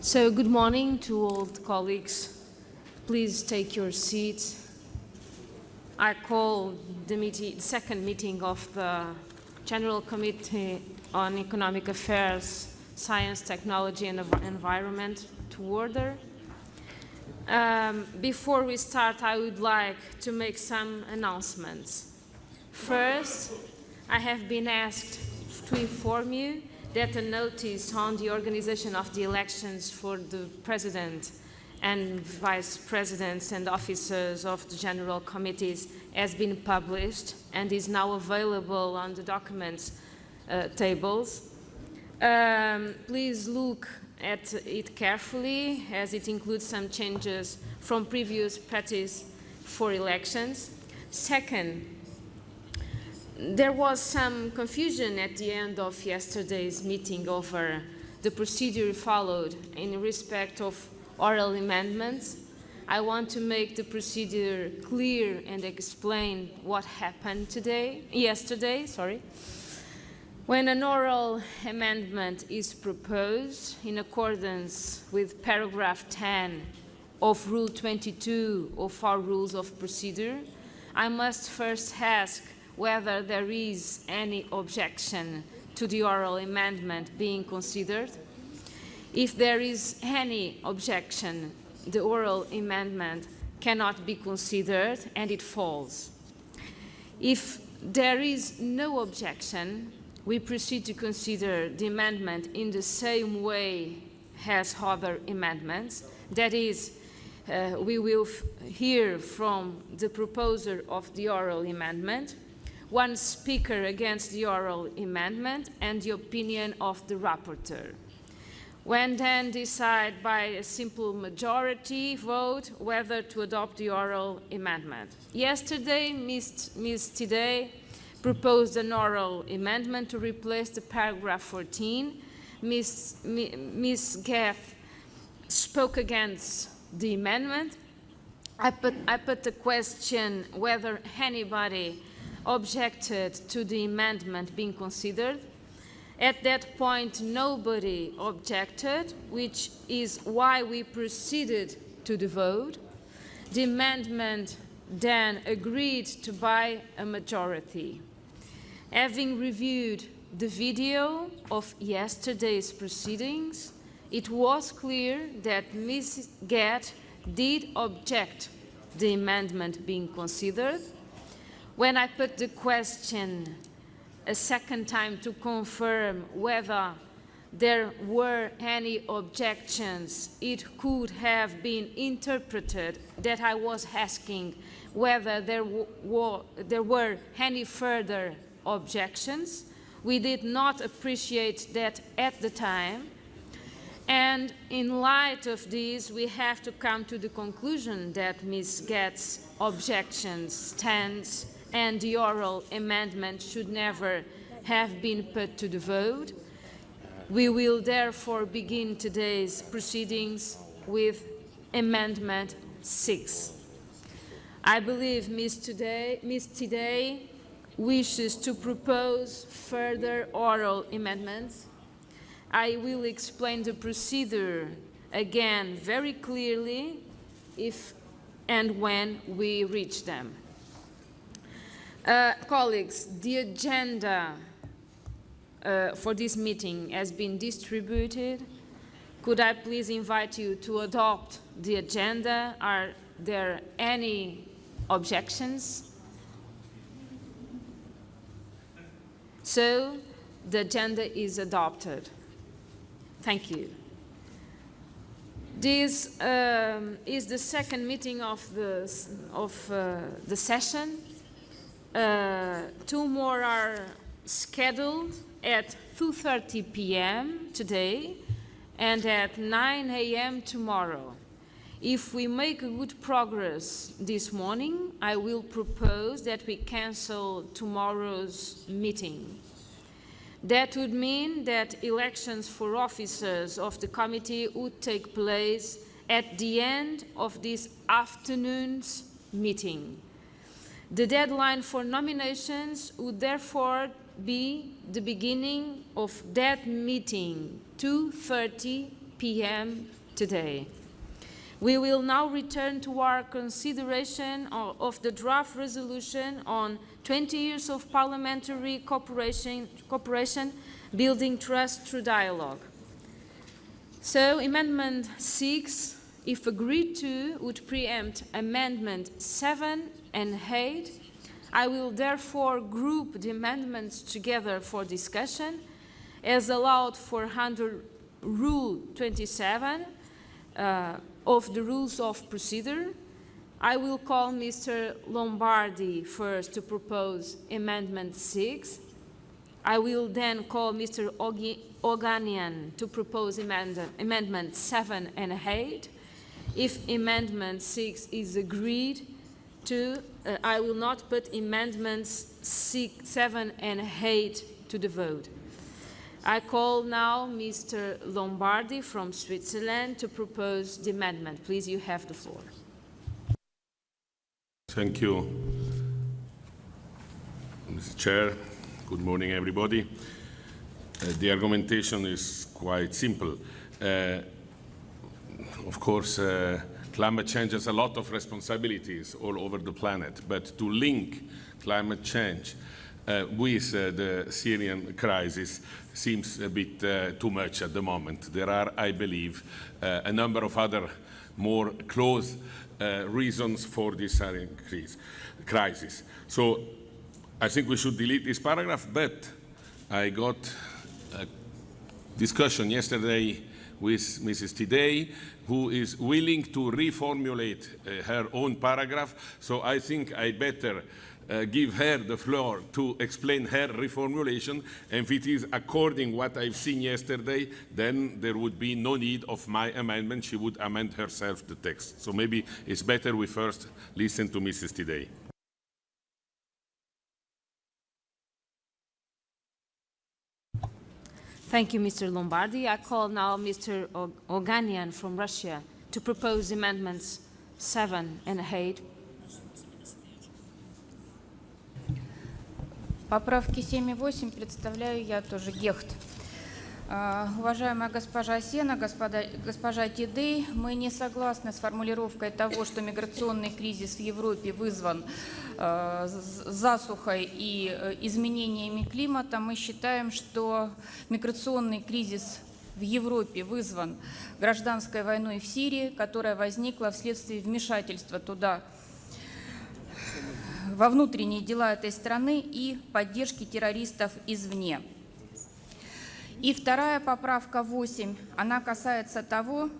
So, good morning to all the colleagues. Please take your seats. I call the second meeting of the General Committee on Economic Affairs, Science, Technology and Environment to order. Before we start, I would like to make some announcements. First, I have been asked to inform you that a notice on the organization of the elections for the President and Vice Presidents and officers of the General Committees has been published and is now available on the documents tables. Please look at it carefully, as it includes some changes from previous practice for elections. Second, there was some confusion at the end of yesterday's meeting over the procedure followed in respect of oral amendments. I want to make the procedure clear and explain what happened yesterday. When an oral amendment is proposed in accordance with paragraph 10 of Rule 22 of our Rules of Procedure, I must first ask whether there is any objection to the oral amendment being considered. If there is any objection, the oral amendment cannot be considered and it falls. If there is no objection, we proceed to consider the amendment in the same way as other amendments. That is, we will hear from the proposer of the oral amendment, one speaker against the oral amendment, and the opinion of the rapporteur. When then decide by a simple majority vote whether to adopt the oral amendment. Yesterday, Ms. Tidey proposed an oral amendment to replace the paragraph 14. Ms. Gath spoke against the amendment. I put the question whether anybody objected to the amendment being considered. At that point, nobody objected, which is why we proceeded to the vote. The amendment then agreed to by a majority. Having reviewed the video of yesterday's proceedings, it was clear that Ms. Gath did object the amendment being considered. When I put the question a second time to confirm whether there were any objections, it could have been interpreted that I was asking whether there were any further objections. We did not appreciate that at the time. And in light of this, we have to come to the conclusion that Ms. Gath's objection stands and the oral amendment should never have been put to the vote. We will therefore begin today's proceedings with Amendment 6. I believe Ms. Tidey wishes to propose further oral amendments. I will explain the procedure again very clearly if and when we reach them. Colleagues, the agenda for this meeting has been distributed. Could I please invite you to adopt the agenda? Are there any objections? So, the agenda is adopted. Thank you. This is the second meeting of the session. Two more are scheduled at 2:30 p.m. today and at 9 a.m. tomorrow. If we make good progress this morning, I will propose that we cancel tomorrow's meeting. That would mean that elections for officers of the committee would take place at the end of this afternoon's meeting. The deadline for nominations would therefore be the beginning of that meeting, 2:30 p.m. today. We will now return to our consideration of the draft resolution on 20 years of parliamentary cooperation building trust through dialogue. So Amendment 6, if agreed to, would preempt Amendment 7 and 8. I will therefore group the amendments together for discussion as allowed for under Rule 27 of the Rules of Procedure. I will call Mr. Lombardi first to propose Amendment 6. I will then call Mr. Oganian to propose Amendment 7 and 8. If Amendment 6 is agreed to, I will not put Amendments 6, 7 and 8 to the vote. I call now Mr. Lombardi from Switzerland to propose the amendment. Please, you have the floor. Thank you, Mr. Chair. Good morning, everybody. The argumentation is quite simple. Of course, climate change has a lot of responsibilities all over the planet, but to link climate change with the Syrian crisis seems a bit too much at the moment. There are, I believe, a number of other more close reasons for this Syrian crisis. So I think we should delete this paragraph, but I got a discussion yesterday with Mrs. Tidei, who is willing to reformulate her own paragraph. So I think I better give her the floor to explain her reformulation, and if it is according what I've seen yesterday, then there would be no need of my amendment. She would amend herself the text. So maybe it's better we first listen to Mrs. Tidei. Thank you, Mr. Lombardi. I call now Mr. Oganian from Russia to propose Amendments 7 and 8. Поправки 7 и 8 представляю я тоже Гехт. Уважаемая госпожа Сена, госпожа Тидей, мы не согласны с формулировкой того, что миграционный кризис в Европе вызван засухой и изменениями климата. Мы считаем, что миграционный кризис в Европе вызван гражданской войной в Сирии, которая возникла вследствие вмешательства туда во внутренние дела этой страны и поддержки террористов извне. И вторая поправка 8, она касается того,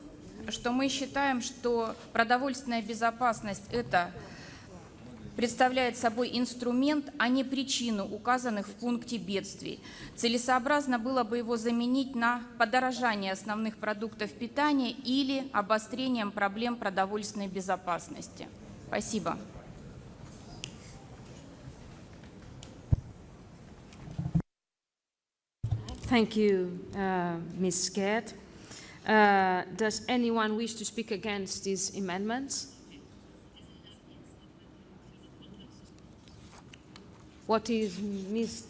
что мы считаем, что продовольственная безопасность это представляет собой инструмент, а не причину указанных в пункте бедствий. Целесообразно было бы его заменить на подорожание основных продуктов питания или обострением проблем продовольственной безопасности. Спасибо. Thank you, Ms. Gett. Does anyone wish to speak against these amendments? What is Ms.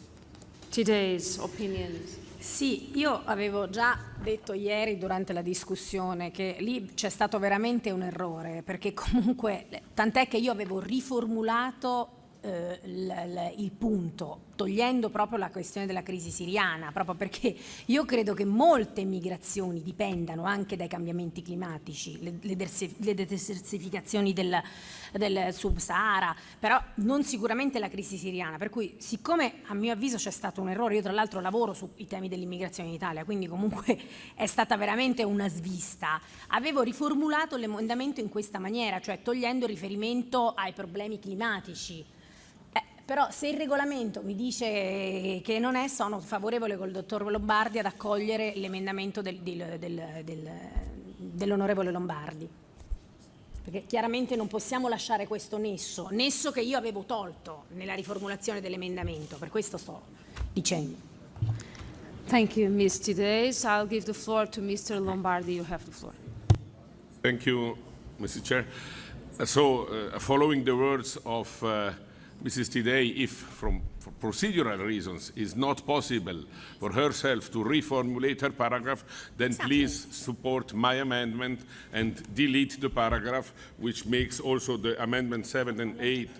Tidei's opinion? Sì, io avevo già detto ieri durante la discussione che lì c'è stato veramente un errore, perché comunque, tant'è che io avevo riformulato il punto, togliendo proprio la questione della crisi siriana, proprio perché io credo che molte migrazioni dipendano anche dai cambiamenti climatici, le desertificazioni del Sub-Sahara, però non sicuramente la crisi siriana, per cui siccome a mio avviso c'è stato un errore, io tra l'altro lavoro sui temi dell'immigrazione in Italia, quindi comunque è stata veramente una svista, avevo riformulato l'emendamento in questa maniera, cioè togliendo il riferimento ai problemi climatici. Però se il regolamento mi dice che non è, sono favorevole col dottor Lombardi ad accogliere l'emendamento dell'onorevole Lombardi. Perché chiaramente non possiamo lasciare questo nesso che io avevo tolto nella riformulazione dell'emendamento, per questo sto dicendo. Thank you, Ms. Tidei. I'll give the floor to Mr. Lombardi. You have the floor. Thank you, Mr. Chair. So, following the words of Mrs. Today, if for procedural reasons it's not possible for herself to reformulate her paragraph, then please support my amendment and delete the paragraph, which makes also the amendment 7 and 8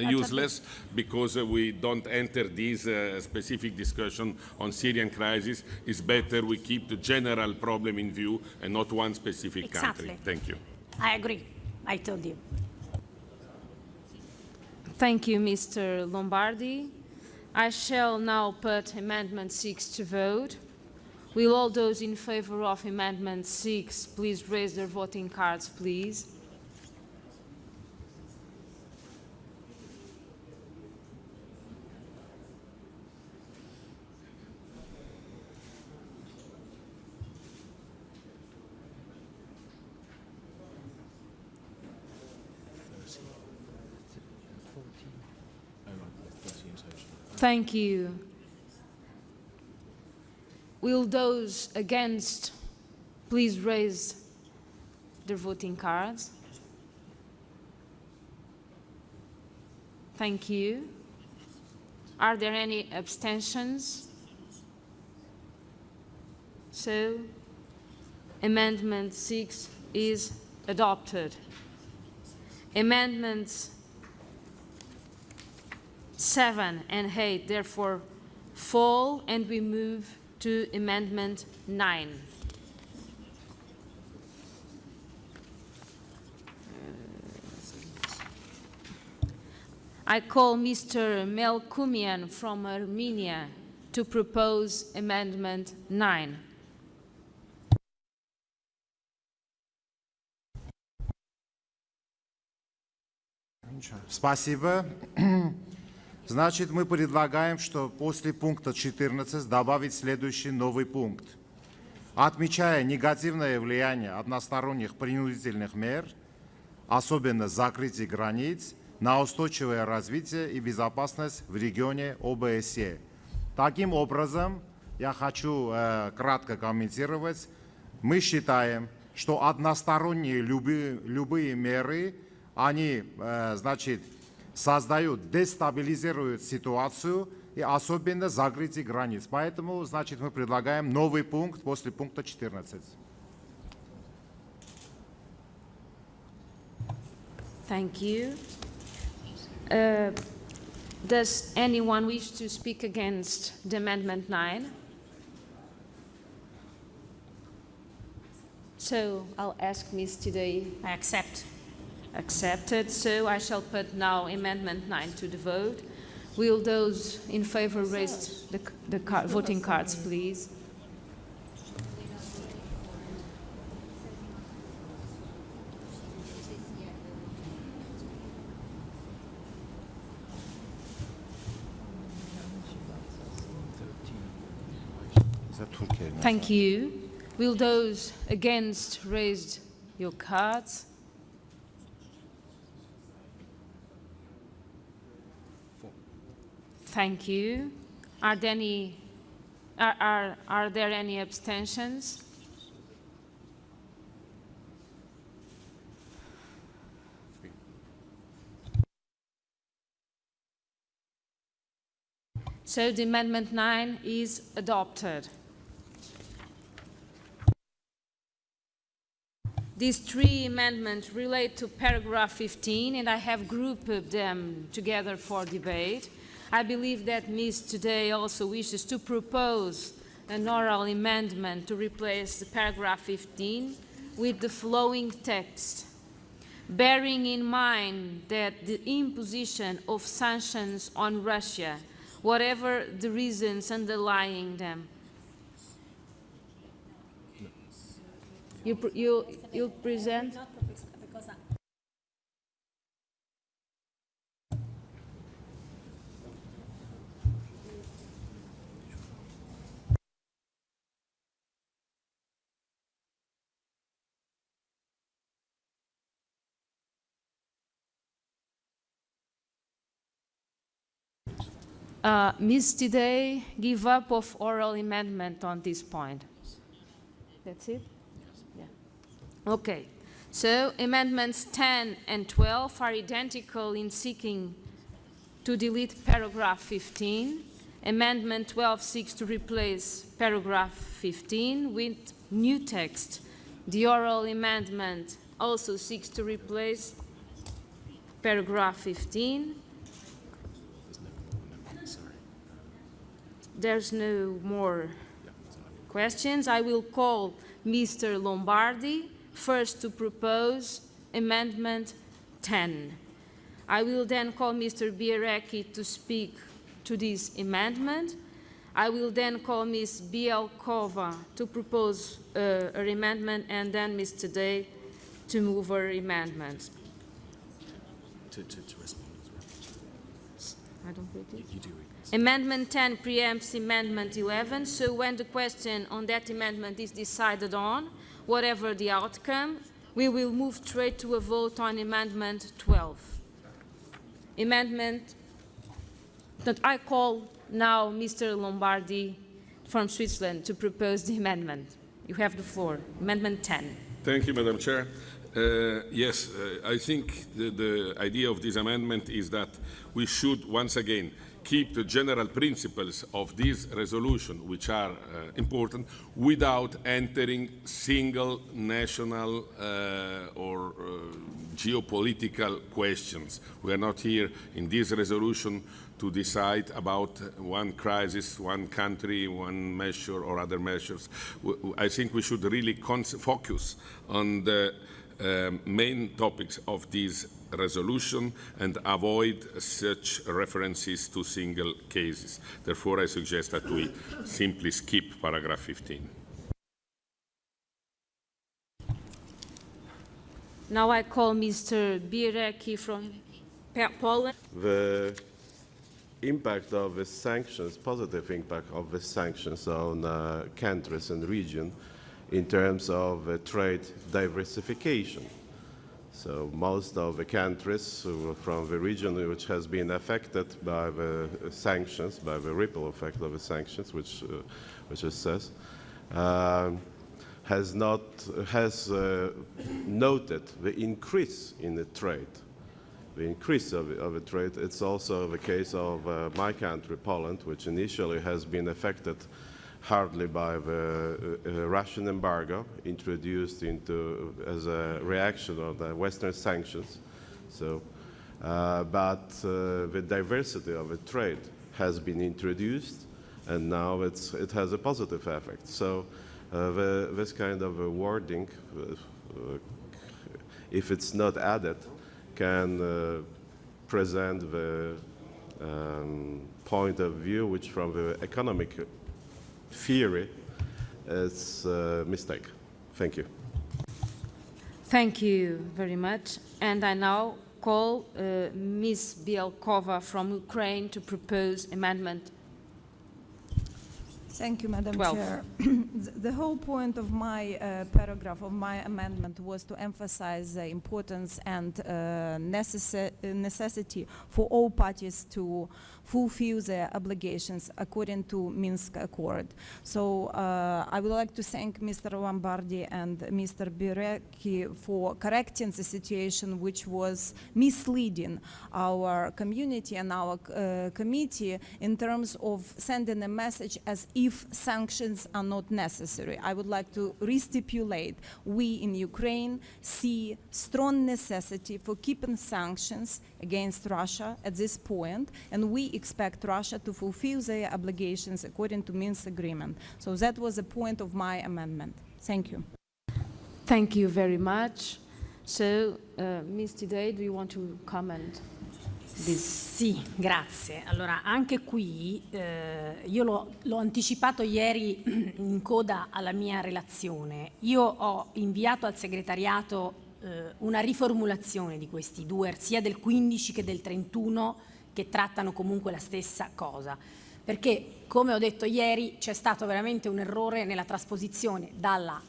useless, because we don't enter this specific discussion on Syrian crisis. It's better we keep the general problem in view and not one specific country. Thank you. I agree. I told you. Thank you, Mr. Lombardi. I shall now put Amendment 6 to vote. Will all those in favor of Amendment 6 please raise their voting cards, please? Thank you. Will those against please raise their voting cards? Thank you. Are there any abstentions? So, Amendment 6 is adopted. Amendments 7 and 8 therefore fall, and we move to Amendment 9. I call Mr. Melkumian from Armenia to propose Amendment 9. Спасибо. Значит, мы предлагаем, что после пункта 14 добавить следующий новый пункт. Отмечая негативное влияние односторонних принудительных мер, особенно закрытия границ, на устойчивое развитие и безопасность в регионе ОБСЕ. Таким образом, я хочу кратко комментировать. Мы считаем, что односторонние любые меры, они, значит, создают, дестабилизируют ситуацию и особенно закрытие границ. Поэтому, значит, мы предлагаем новый пункт после пункта 14. Thank you. Does anyone wish to speak against the Amendment 9? So I'll ask Ms. Today. I accept. Accepted. So I shall put now Amendment 9 to the vote. Will those in favor raise the voting cards, please? Thank you. Will those against raise your cards? Thank you. Are there any abstentions? So the Amendment 9 is adopted. These three amendments relate to paragraph 15, and I have grouped them together for debate. I believe that Ms. Today also wishes to propose an oral amendment to replace the paragraph 15 with the following text, bearing in mind that the imposition of sanctions on Russia, whatever the reasons underlying them, you'll present? Ms. Today give up of oral amendment on this point. That's it? Yeah. Okay. So amendments 10 and 12 are identical in seeking to delete paragraph 15. Amendment 12 seeks to replace paragraph 15 with new text. The oral amendment also seeks to replace paragraph 15. There's no more questions. I will call Mr. Lombardi first to propose Amendment 10. I will then call Mr. Bierecki to speak to this amendment. I will then call Ms. Bielkova to propose her amendment, and then Mr. Day to move her amendment. To respond as well. I don't read it. You do read this. Amendment 10 preempts Amendment 11, so when the question on that amendment is decided on, whatever the outcome, we will move straight to a vote on Amendment 12. Amendment that I call now Mr. Lombardi from Switzerland to propose the amendment. You have the floor. Amendment 10. Thank you, Madam Chair. Yes, I think the idea of this amendment is that we should once again keep the general principles of this resolution, which are important, without entering single national or geopolitical questions. We are not here in this resolution to decide about one crisis, one country, one measure or other measures. I think we should really focus on the main topics of this resolution and avoid such references to single cases. Therefore, I suggest that we simply skip paragraph 15. Now I call Mr. Bierecki from Poland. The impact of the sanctions, positive impact of the sanctions on countries and region in terms of trade diversification. So most of the countries from the region which has been affected by the sanctions, by the ripple effect of the sanctions, which it says, has noted the increase in the trade. The increase of the trade. It's also the case of my country, Poland, which initially has been affected hardly by the Russian embargo introduced as a reaction of the Western sanctions. So, but the diversity of the trade has been introduced, and now it has a positive effect. So, this kind of wording, if it's not added, can present the point of view which, from the economic theory, is a mistake. Thank you. Thank you very much. And I now call Ms. Bielkova from Ukraine to propose Amendment Thank you, Madam 12. Chair. The whole point of my paragraph of my amendment was to emphasize the importance and necessity for all parties to fulfill their obligations according to Minsk Accord. So I would like to thank Mr. Lombardi and Mr. Bierecki for correcting the situation which was misleading our community and our committee in terms of sending a message as if sanctions are not necessary. I would like to restipulate, we in Ukraine see strong necessity for keeping sanctions against Russia at this point, and we expect Russia to fulfill their obligations according to Minsk agreement. So that was the point of my amendment. Thank you. Thank you very much. So, Mr. Day, do you want to comment? Sì, grazie. Allora, anche qui io l'ho anticipato ieri in coda alla mia relazione. Io ho inviato al segretariato una riformulazione di questi due, sia del 15 che del 31, che trattano comunque la stessa cosa. Perché, come ho detto ieri, c'è stato veramente un errore nella trasposizione dalla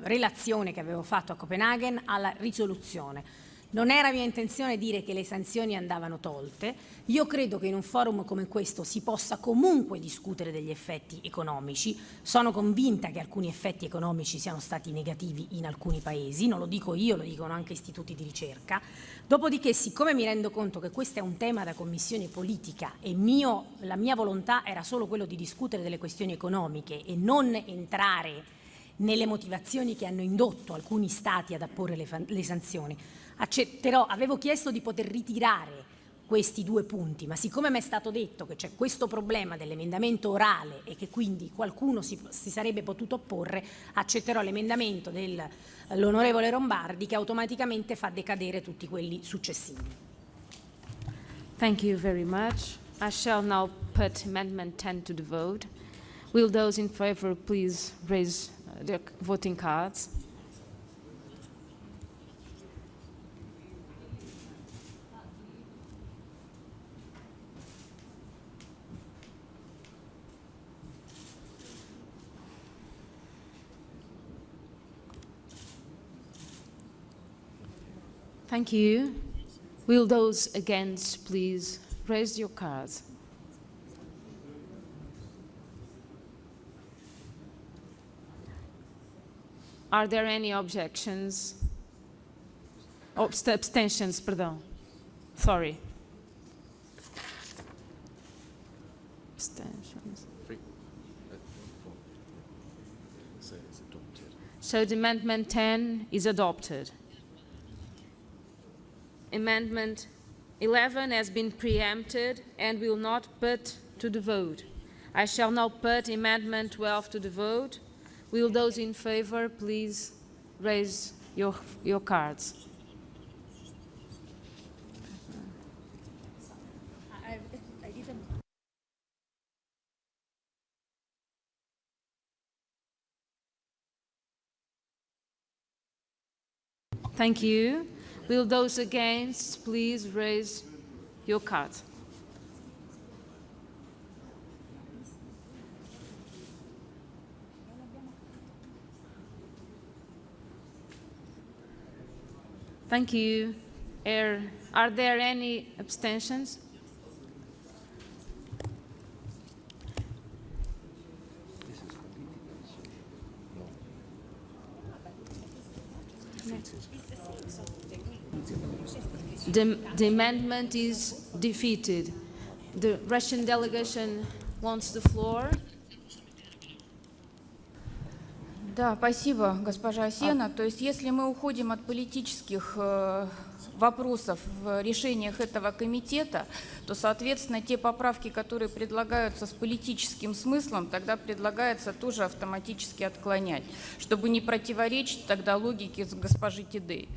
relazione che avevo fatto a Copenaghen alla risoluzione. Non era mia intenzione dire che le sanzioni andavano tolte. Io credo che in un forum come questo si possa comunque discutere degli effetti economici. Sono convinta che alcuni effetti economici siano stati negativi in alcuni paesi, non lo dico io, lo dicono anche istituti di ricerca. Dopodiché, siccome mi rendo conto che questo è un tema da commissione politica e la mia volontà era solo quello di discutere delle questioni economiche e non entrare nelle motivazioni che hanno indotto alcuni Stati ad apporre le sanzioni, avevo chiesto di poter ritirare questi 2 punti, ma siccome mi è stato detto che c'è questo problema dell'emendamento orale e che quindi qualcuno si sarebbe potuto opporre, accetterò l'emendamento dell'onorevole Lombardi che automaticamente fa decadere tutti quelli successivi. Thank you very much. I shall now put Amendment 10 to the vote. Will those in favor please raise their voting cards? Thank you. Will those against please raise your cards? Are there any objections? Oh, abstentions, pardon. Sorry. Abstentions. So the Amendment 10 is adopted. Amendment 11 has been preempted and will not put to the vote. I shall now put Amendment 12 to the vote. Will those in favor please raise your cards? Thank you. Will those against please raise your cards? Thank you. Are there any abstentions? The amendment is defeated. The Russian delegation wants the floor. Да, спасибо, госпожа Сена. То есть если мы уходим от политических вопросов в решениях этого комитета, то, соответственно, те поправки, которые предлагаются с политическим смыслом, тогда предлагается тоже автоматически отклонять, чтобы не противоречить тогда логике госпожи Тидей.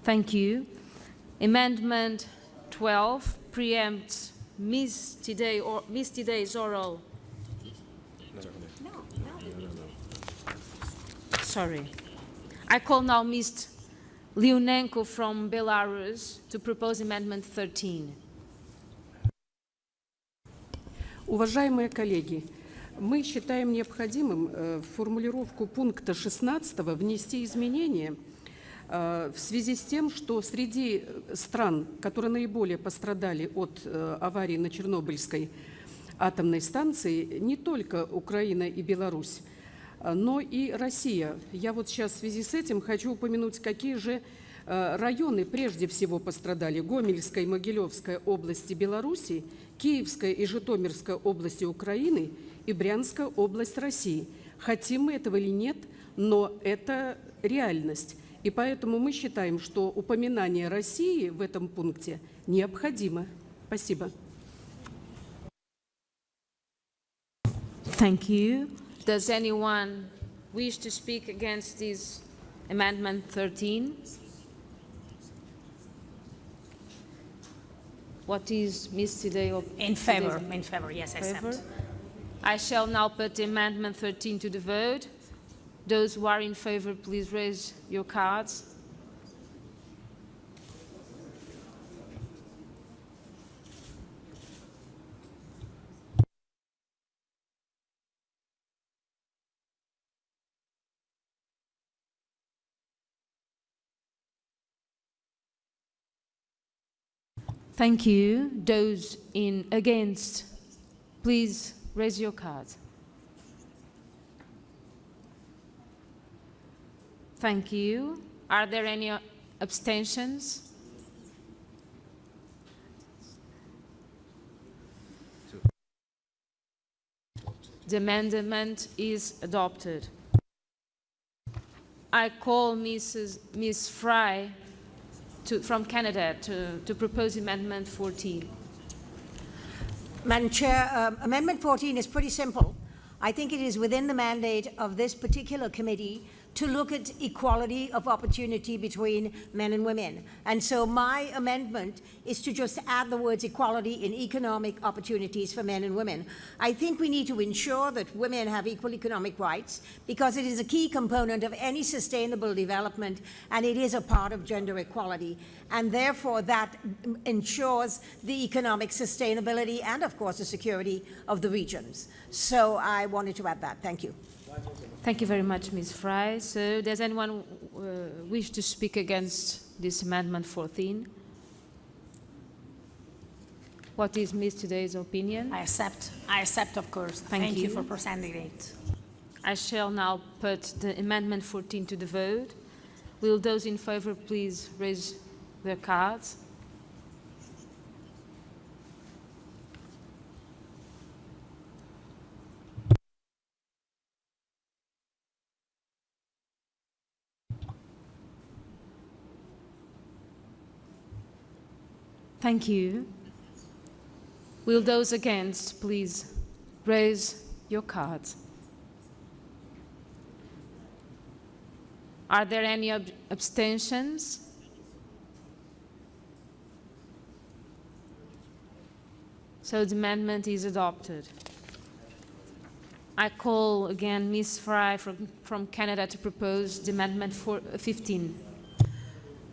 Thank you. Amendment 12 preempts Ms. Tidey's oral. Sorry. I call now Ms. Leonenko from Belarus to propose Amendment 13. Уважаемые коллеги, мы считаем необходимым в формулировку пункта 16 внести изменения в связи с тем, что среди стран, которые наиболее пострадали от аварии на Чернобыльской атомной станции, не только Украина и Беларусь, но и Россия. Я вот сейчас в связи с этим хочу упомянуть, какие же районы прежде всего пострадали. Гомельская и Могилевская области Беларуси, Киевская и Житомирская области Украины и Брянская область России. Хотим мы этого или нет, но это реальность. И поэтому мы считаем, что упоминание России в этом пункте необходимо. Спасибо. Thank you. Does anyone wish to speak against this Amendment 13? What is Ms. Tidey? In favor, yes, I accept. I shall now put Amendment 13 to the vote. Those who are in favor, please raise your cards. Thank you. Those against, please raise your card. Thank you. Are there any abstentions? The amendment is adopted. I call Ms. Fry from Canada to propose Amendment 14. Madam Chair, Amendment 14 is pretty simple. I think it is within the mandate of this particular committee to look at equality of opportunity between men and women. And so my amendment is to just add the words equality in economic opportunities for men and women. I think we need to ensure that women have equal economic rights because it is a key component of any sustainable development and it is a part of gender equality. And therefore that ensures the economic sustainability and of course the security of the regions. So I wanted to add that. Thank you. Thank you very much, Ms. Fry. So does anyone wish to speak against this Amendment 14? What is Ms. Today's opinion? I accept, of course. Thank you for presenting it. I shall now put the Amendment 14 to the vote. Will those in favor please raise their cards? Thank you. Will those against please raise your cards? Are there any abstentions? So the amendment is adopted. I call again Ms. Fry from Canada to propose the Amendment 15.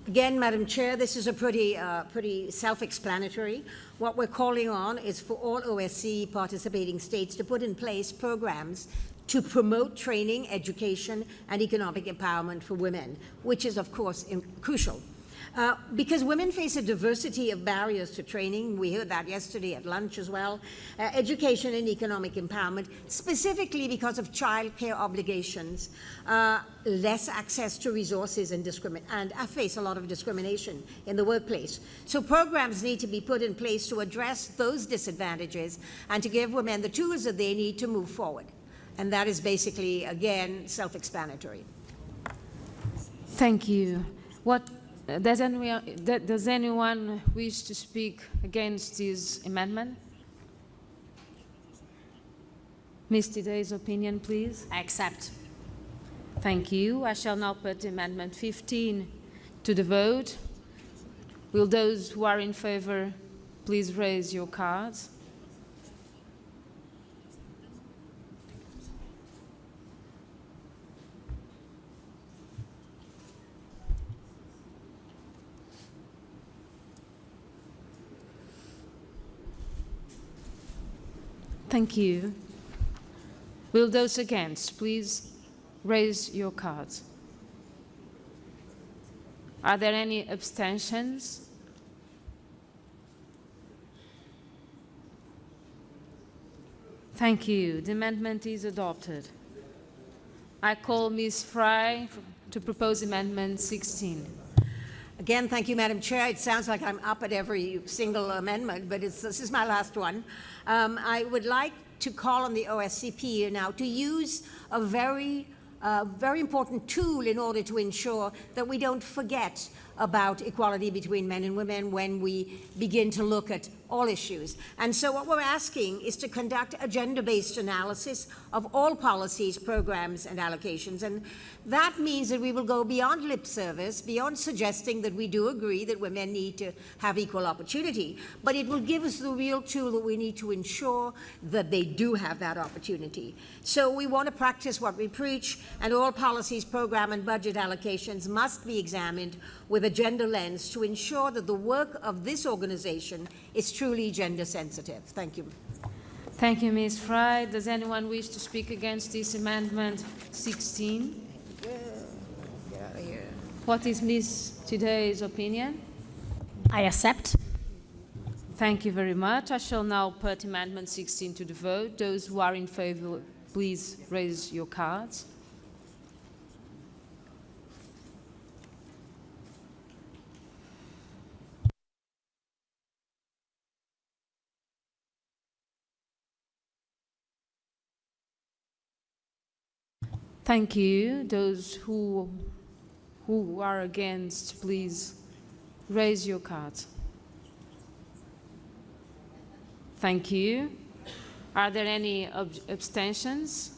Again, Madam Chair, this is a pretty self-explanatory. What we're calling on is for all OSCE participating states to put in place programs to promote training, education, and economic empowerment for women, which is, of course, crucial. Because women face a diversity of barriers to training, we heard that yesterday at lunch as well, education and economic empowerment, specifically because of childcare obligations, less access to resources and face a lot of discrimination in the workplace. So programs need to be put in place to address those disadvantages and to give women the tools that they need to move forward. And that is basically, again, self-explanatory. Thank you. Does anyone wish to speak against this amendment? Ms. Today's opinion, please. I accept. Thank you. I shall now put Amendment 15 to the vote. Will those who are in favor please raise your cards? Thank you. Will those against please raise your cards? Are there any abstentions? Thank you. The amendment is adopted. I call Ms. Fry to propose Amendment 16. Again, thank you, Madam Chair. It sounds like I'm up at every single amendment, but this is my last one. I would like to call on the OSCP now to use a very important tool in order to ensure that we don't forget about equality between men and women when we begin to look at all issues. And so what we're asking is to conduct a gender-based analysis of all policies, programs, and allocations. And that means that we will go beyond lip service, beyond suggesting that we do agree that women need to have equal opportunity, but it will give us the real tool that we need to ensure that they do have that opportunity. So we want to practice what we preach, and all policies, program, and budget allocations must be examined with a gender lens to ensure that the work of this organization is truly gender sensitive. Thank you. Thank you, Ms. Fry. Does anyone wish to speak against this Amendment 16? Get out of here. What is Ms. Today's opinion? I accept. Thank you very much. I shall now put Amendment 16 to the vote. Those who are in favor, please raise your cards. Thank you. Those who are against, please raise your cards. Thank you. Are there any abstentions?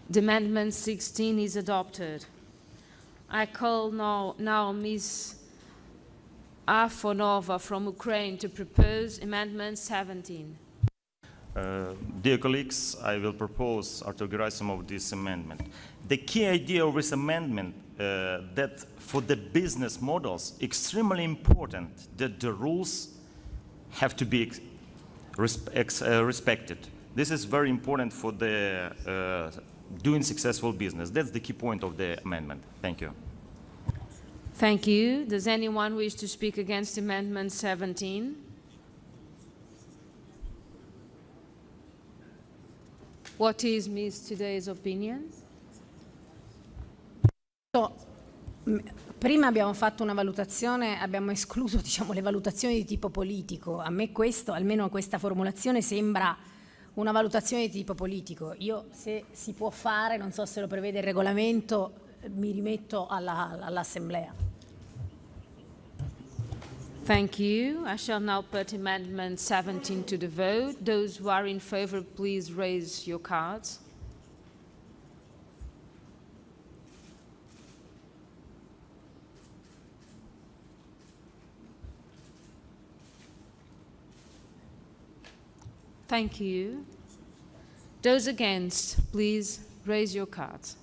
The Amendment 16 is adopted. I call now Ms. Afonova from Ukraine to propose Amendment 17. Dear colleagues, I will propose Artur Gerasimov this amendment. The key idea of this amendment that for the business models, extremely important that the rules have to be respected. This is very important for the doing successful business. That's the key point of the amendment. Thank you. Thank you. Does anyone wish to speak against Amendment 17? What is Ms. Today's opinion? Prima abbiamo fatto una valutazione, abbiamo escluso, diciamo, le valutazioni di tipo politico. A me questo, almeno questa formulazione, sembra una valutazione di tipo politico. Io, se si può fare, non so se lo prevede il regolamento, mi rimetto all'Assemblea. Thank you. I shall now put Amendment 17 to the vote. Those who are in favor, please raise your cards. Thank you. Those against, please raise your cards.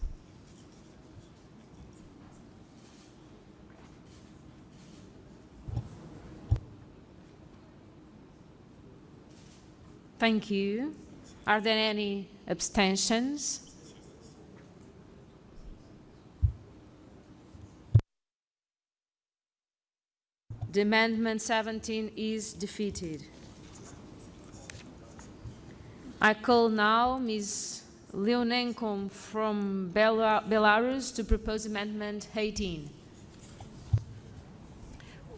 Thank you. Are there any abstentions? The Amendment 17 is defeated. I call now Ms. Leonenko from Belarus to propose Amendment 18.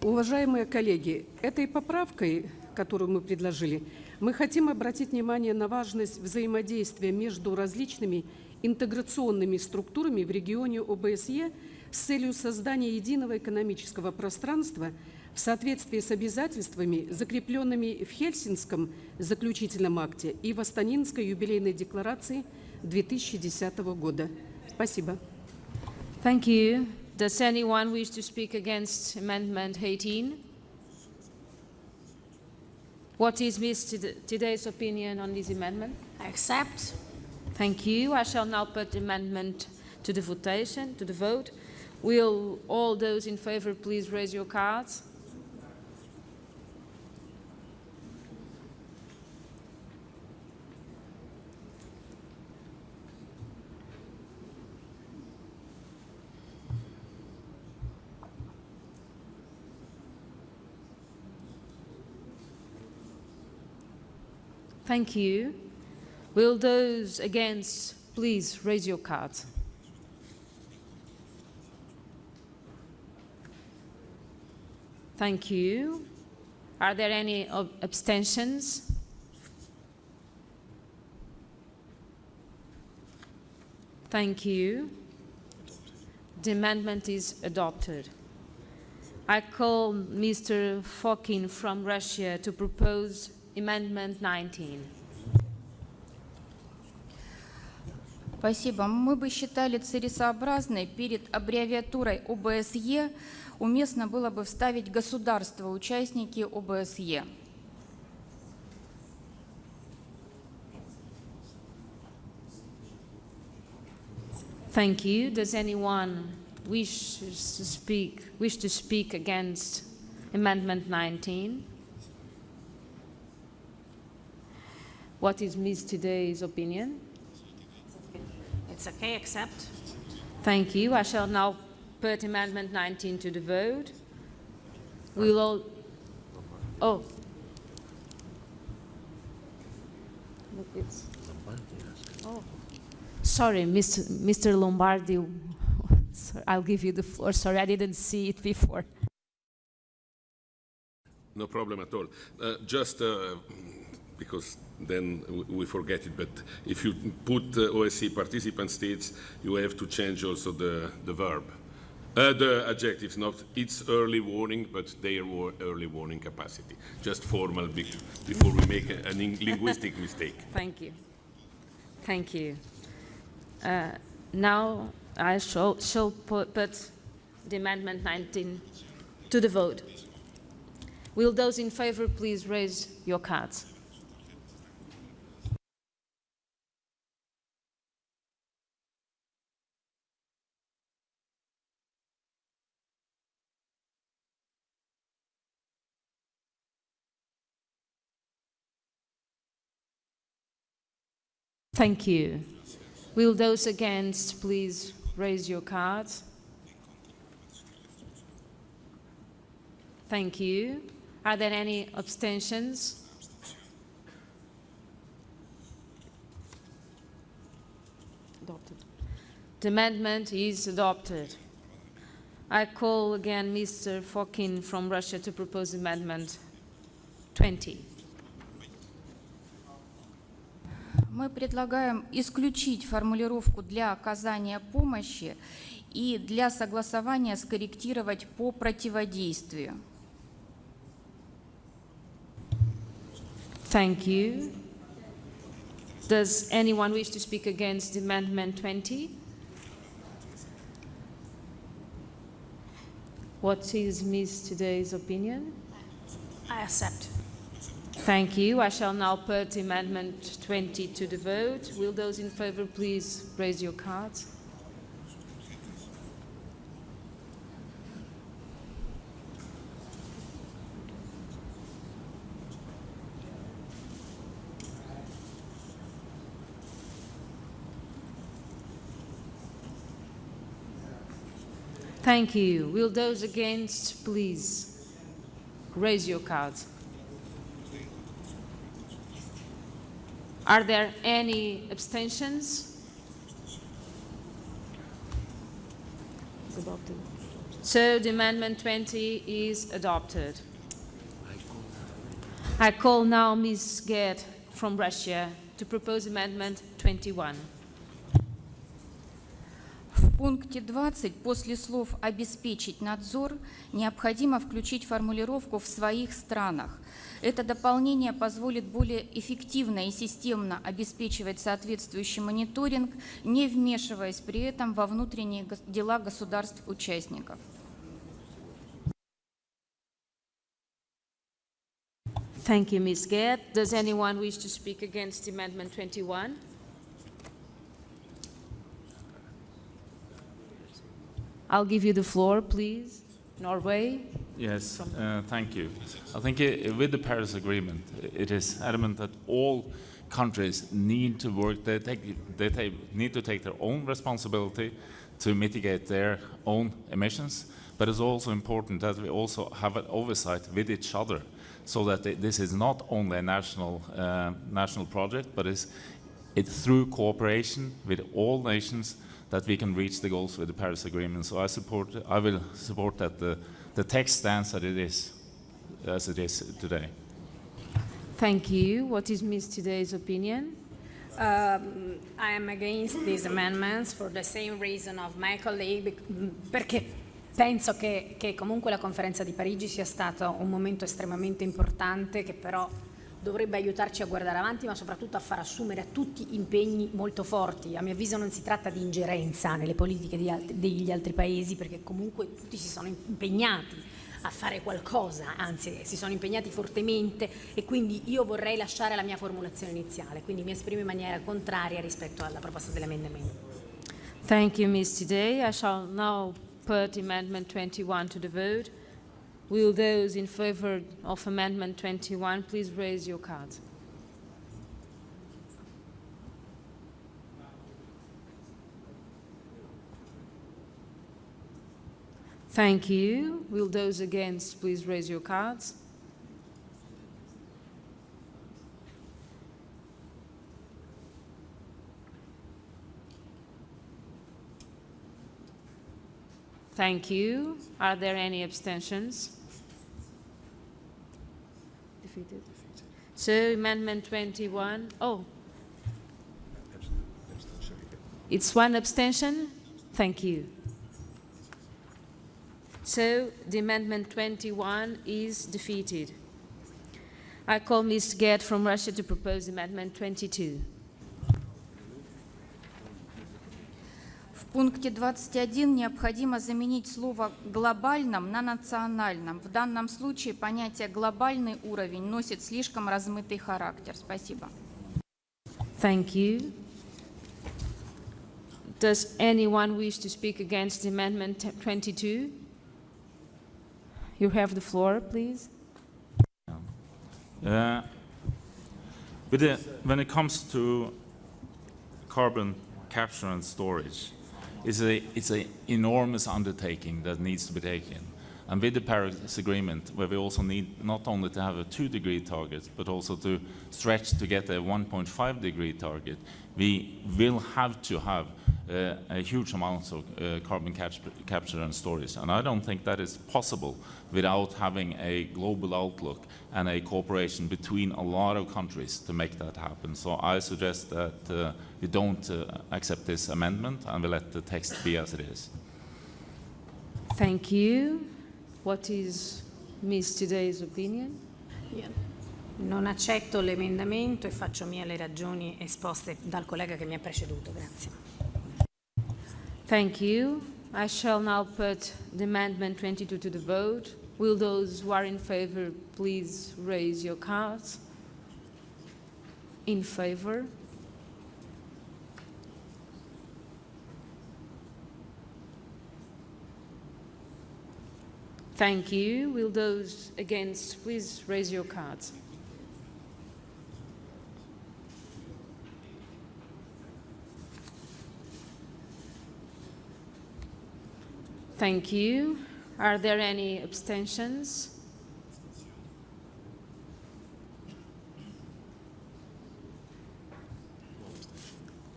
Уважаемые коллеги, этой поправкой, которую мы предложили, мы хотим обратить внимание на важность взаимодействия между различными интеграционными структурами в регионе ОБСЕ с целью создания единого экономического пространства в соответствии с обязательствами, закрепленными в Хельсинском заключительном акте и в Астанинской юбилейной декларации 2010 года. Спасибо. Thank you. Does anyone wish to speak against Amendment 18? What is Ms. Today's opinion on this amendment? I accept. Thank you. I shall now put the amendment to the votation, to the vote. Will all those in favor please raise your cards? Thank you. Will those against please raise your cards? Thank you. Are there any abstentions? Thank you. The amendment is adopted. I call Mr. Fokin from Russia to propose Amendment 19. Спасибо. Мы бы считали целесообразной перед аббревиатурой ОБСЕ уместно было бы вставить государства-участники ОБСЕ. Thank you. Does anyone wish to speak against Amendment 19? What is Ms. Today's opinion? It's okay, accept. Thank you. I shall now put Amendment 19 to the vote. We will all... Oh. Look, it's... Oh. Sorry, Mr. Lombardi. Sorry, I'll give you the floor. Sorry, I didn't see it before. No problem at all. Just because then we forget it, but if you put OSCE participant states, you have to change also the verb. The adjectives, not its early warning, but their early warning capacity. Just formal before we make a linguistic mistake. Thank you. Thank you. Now I shall put the Amendment 19 to the vote. Will those in favor please raise your cards? Thank you. Will those against please raise your cards? Thank you. Are there any abstentions? Adopted. The amendment is adopted. I call again Mr. Fokin from Russia to propose Amendment 20. Мы предлагаем исключить формулировку «для оказания помощи» и «для согласования скорректировать по противодействию». Thank you. Does anyone wish to speak against Amendment 20? What is Ms. Today's opinion? I accept. Thank you. I shall now put Amendment 20 to the vote. Will those in favor please raise your cards? Thank you. Will those against please raise your cards? Are there any abstentions? It's adopted. So the Amendment 20 is adopted. I call now Ms. Ged from Russia to propose Amendment 21. В пункте 20 после слов «обеспечить надзор» необходимо включить формулировку «в своих странах». Это дополнение позволит более эффективно и системно обеспечивать соответствующий мониторинг, не вмешиваясь при этом во внутренние дела государств-участников. Thank you, Ms. Ged. Does anyone wish to speak against Amendment 21? I'll give you the floor, please. Norway. Yes, thank you. I think with the Paris Agreement, it is adamant that all countries need to work, they need to take their own responsibility to mitigate their own emissions, but it's also important that we also have an oversight with each other, so that this is not only a national project, but it's through cooperation with all nations that we can reach the goals with the Paris Agreement. So I will support that the text stands as it is today. Thank you. What is Ms. Today's opinion? I am against these amendments for the same reason of my colleague, perché penso che comunque la conferenza di Parigi sia stato un momento estremamente importante che però dovrebbe aiutarci a guardare avanti, ma soprattutto a far assumere a tutti impegni molto forti. A mio avviso non si tratta di ingerenza nelle politiche degli altri paesi, perché comunque tutti si sono impegnati a fare qualcosa, anzi si sono impegnati fortemente, e quindi io vorrei lasciare la mia formulazione iniziale, quindi mi esprimo in maniera contraria rispetto alla proposta dell'emendamento. Thank you, Ms. Today. I shall now put Amendment 21 to the vote. Will those in favor of Amendment 21 please raise your cards? Thank you. Will those against please raise your cards? Thank you. Are there any abstentions? Defeated. So amendment 21, it's one abstention? Thank you. So the amendment 21 is defeated. I call Ms. Gett from Russia to propose amendment 22. В пункте 21 необходимо заменить слово «глобальном» на «национальном». В данном случае понятие «глобальный уровень» носит слишком размытый характер. Спасибо. Thank you. Does anyone wish to speak against amendment 22? You have the floor, please. When it comes to carbon capture and storage, it's an enormous undertaking that needs to be taken. And with the Paris Agreement, where we also need not only to have a 2-degree target, but also to stretch to get a 1.5-degree target, we will have to have a huge amount of carbon capture and storage. And I don't think that is possible without having a global outlook and a cooperation between a lot of countries to make that happen. So I suggest that we don't accept this amendment and we let the text be as it is. Thank you. What is Ms. Today's opinion? Non accetto l'emendamento e faccio mie le ragioni esposte dal collega che mi ha preceduto. Grazie. Thank you. I shall now put the amendment 22 to the vote. Will those who are in favor please raise your cards? In favor? Thank you. Will those against please raise your cards? Thank you. Are there any abstentions?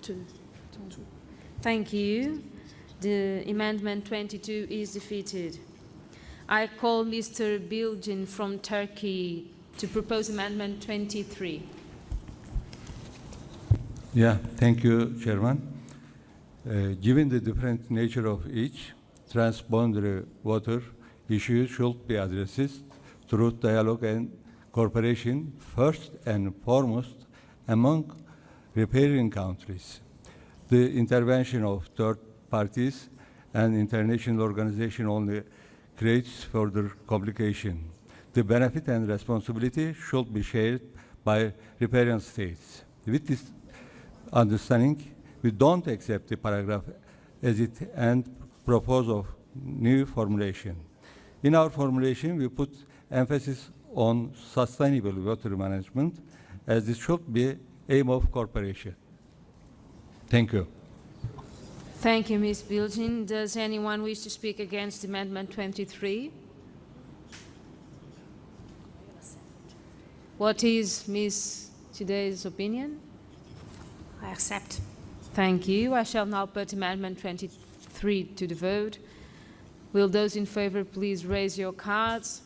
Two. Thank you. The amendment 22 is defeated. I call Mr. Bilgin from Turkey to propose amendment 23. Yeah, thank you, Chairman. Given the different nature of each, transboundary water issues should be addressed through dialogue and cooperation, first and foremost among riparian countries. The intervention of third parties and international organizations only creates further complication. The benefit and responsibility should be shared by riparian states. With this understanding, we don't accept the paragraph as it and propose of new formulation. In our formulation, we put emphasis on sustainable water management, as this should be aim of cooperation. Thank you. Thank you, Ms. Bilgin. Does anyone wish to speak against Amendment 23? What is Ms. Today's opinion? I accept. Thank you. I shall now put Amendment 23 to the vote. Will those in favor please raise your cards?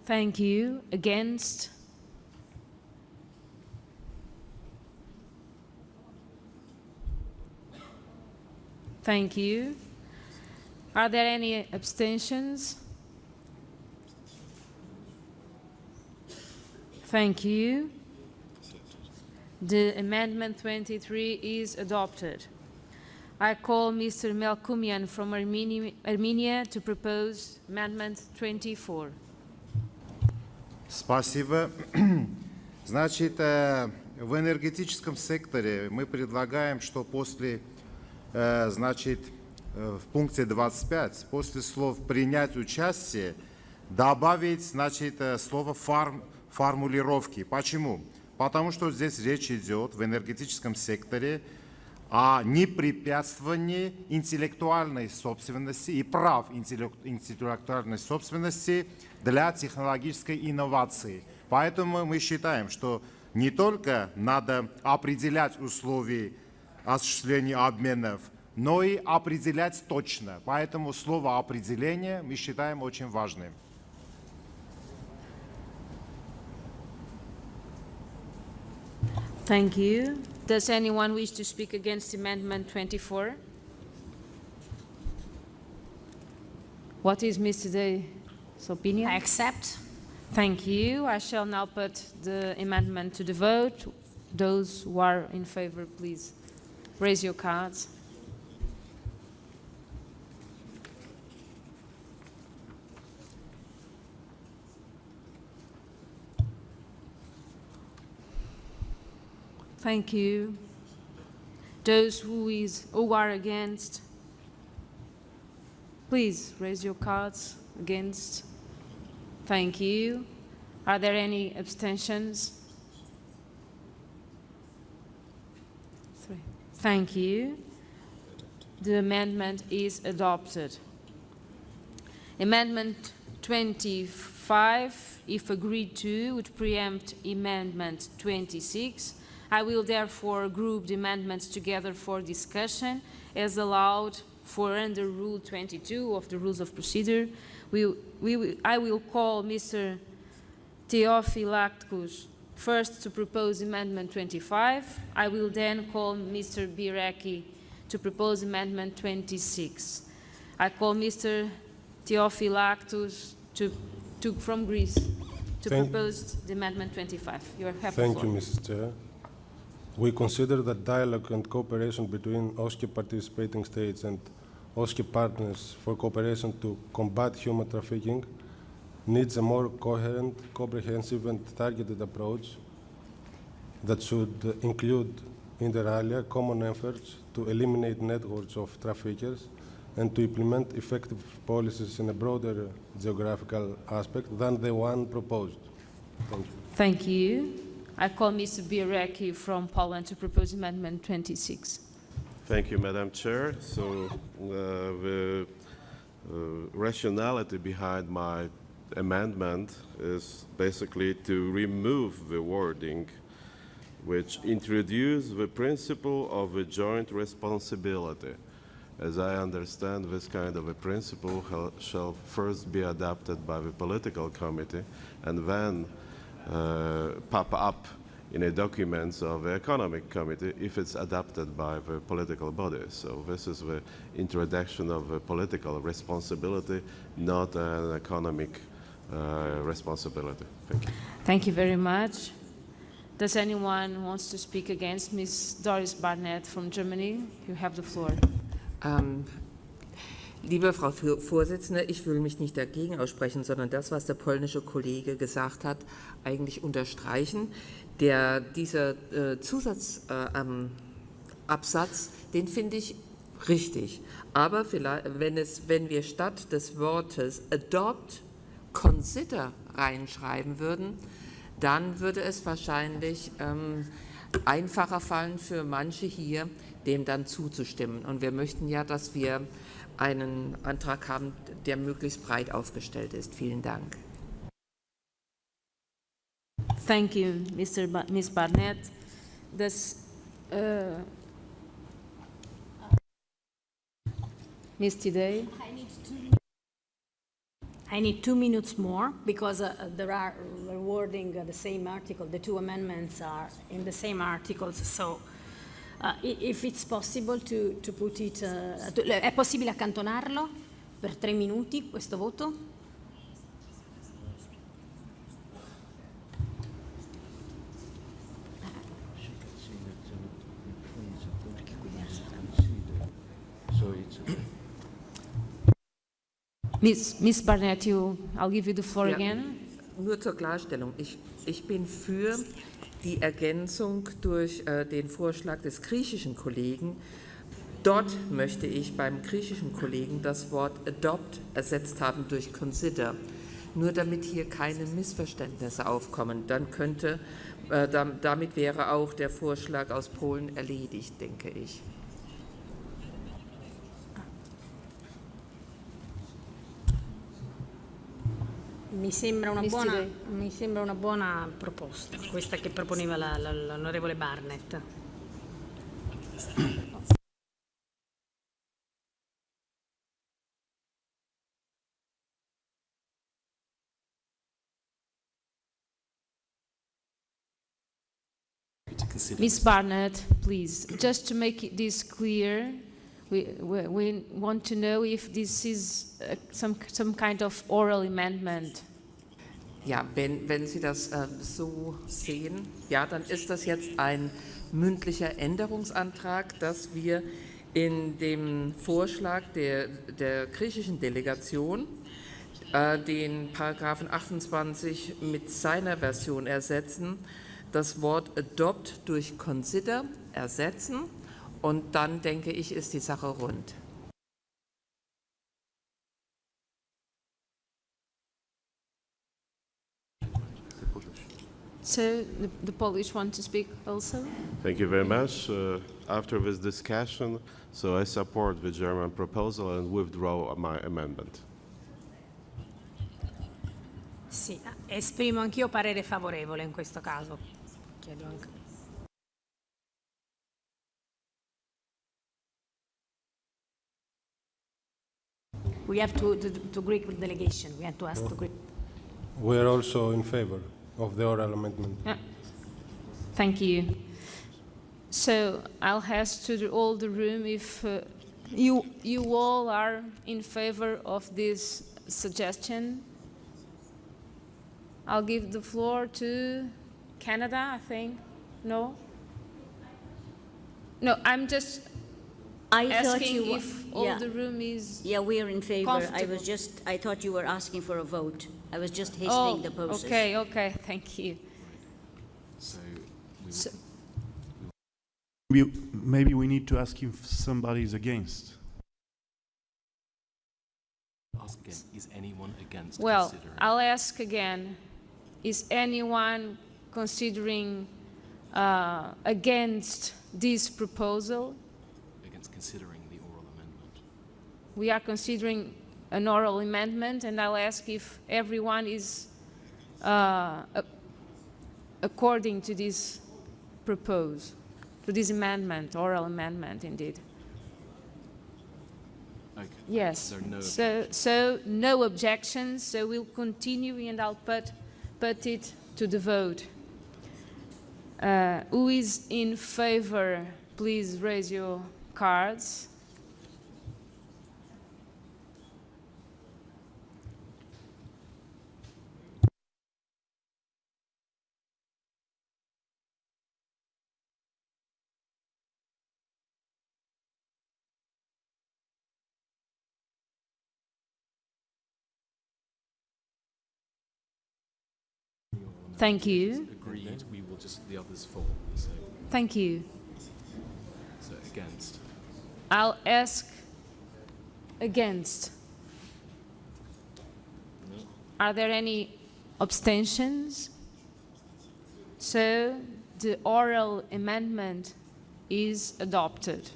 Thank you. Against? Thank you. Are there any abstentions? Thank you. The Amendment 23 is adopted. I call Mr. Melkumian from Armenia to propose Amendment 24. Спасибо. Значит, в энергетическом секторе мы предлагаем, что после, значит, в пункте 25, после слов «принять участие» добавить, значит, слово формулировки. Почему? Потому что здесь речь идет в энергетическом секторе о непрепятствовании интеллектуальной собственности и прав интеллектуальной собственности для технологической инновации. Поэтому мы считаем, что не только надо определять условия осуществления обменов, но и определять точно. Поэтому слово «определение» мы считаем очень важным. Thank you. Does anyone wish to speak against Amendment 24? What is Mr. Day's opinion? I accept. Thank you. I shall now put the amendment to the vote. Those who are in favor, please raise your cards. Thank you. Those who are against, please raise your cards. Against. Thank you. Are there any abstentions? 3. Thank you. The amendment is adopted. Amendment 25, if agreed to, would preempt Amendment 26. I will therefore group the amendments together for discussion as allowed for under Rule 22 of the Rules of Procedure. I will call Mr. Theophylactus first to propose Amendment 25. I will then call Mr. Birecki to propose Amendment 26. I call Mr. Theophylactus from Greece to propose the Amendment 25. You have the floor. Thank you, Mrs. Chair. We consider that dialogue and cooperation between OSCE participating states and OSCE partners for cooperation to combat human trafficking needs a more coherent, comprehensive and targeted approach that should include, inter alia, common efforts to eliminate networks of traffickers and to implement effective policies in a broader geographical aspect than the one proposed. Thank you. Thank you. I call Mr. Birecki from Poland to propose Amendment 26. Thank you, Madam Chair. So the rationality behind my amendment is basically to remove the wording which introduces the principle of a joint responsibility. As I understand, this kind of a principle shall first be adopted by the political committee and then pop up in a documents of the economic committee if it's adopted by the political body. So this is the introduction of a political responsibility, not an economic responsibility. Thank you. Thank you very much. Does anyone wants to speak against Ms. Doris Barnett from Germany? You have the floor. Liebe Frau Vorsitzende, ich will mich nicht dagegen aussprechen, sondern das, was der polnische Kollege gesagt hat, eigentlich unterstreichen. Dieser Zusatzabsatz, den finde ich richtig. Aber vielleicht, wenn wir statt des Wortes adopt, consider reinschreiben würden, dann würde es wahrscheinlich einfacher fallen für manche hier, dem dann zuzustimmen. Und wir möchten ja, dass wir einen Antrag haben, der möglichst breit aufgestellt ist. Vielen Dank. Thank you, Ms. Barnett. Ms. Tidey? I need 2 minutes more because there are wording the same article. The two amendments are in the same articles. So if it's possible to put it, è possibile accantonarlo per 3 minuti questo voto? Ms. Barnett, I'll give you the floor again. Nur zur Klarstellung. Ich bin für die Ergänzung durch den Vorschlag des griechischen Kollegen. Dort möchte ich beim griechischen Kollegen das Wort adopt ersetzt haben durch consider. Nur damit hier keine Missverständnisse aufkommen, dann damit wäre auch der Vorschlag aus Polen erledigt, denke ich. Mi sembra una buona proposta, questa che proponeva l'onorevole Barnett. Ms. Barnett, please, just to make this clear, we want to know if this is some kind of oral amendment. Ja, wenn Sie das so sehen, ja, dann ist das jetzt ein mündlicher Änderungsantrag, dass wir in dem Vorschlag der griechischen Delegation den Paragraphen 28 mit seiner Version ersetzen, das Wort adopt durch consider ersetzen und dann, denke ich, ist die Sache rund. So the Polish want to speak also? Thank you very much. After this discussion, so I support the German proposal and withdraw my amendment. Sì, esprimo anch'io parere favorevole in questo caso. Chiedo anche. We have to Greek delegation. We have to ask the Greek. We are also in favor of the oral amendment. Thank you. So I'll ask to all the room if you all are in favor of this suggestion. I'll give the floor to Canada, I think. No? No, I'm just asking if all the room is Yeah, we are in favor. comfortable. I thought you were asking for a vote. I was just hastening the process. Okay, thank you. So maybe we need to ask if somebody is against. Ask again, is anyone against Well, considering? I'll ask again. Is anyone considering against this proposal? Against considering the oral amendment? We are considering an oral amendment, and I'll ask if everyone is according to this proposal, to this amendment, oral amendment, indeed. Okay. Yes. No So no objections. So we'll continue, and I'll put it to the vote. Who is in favor? Please raise your cards. Thank you. Agreed, we will just, the others fall. So, Thank you. so against. I'll ask against. Are there any abstentions? So the oral amendment is adopted.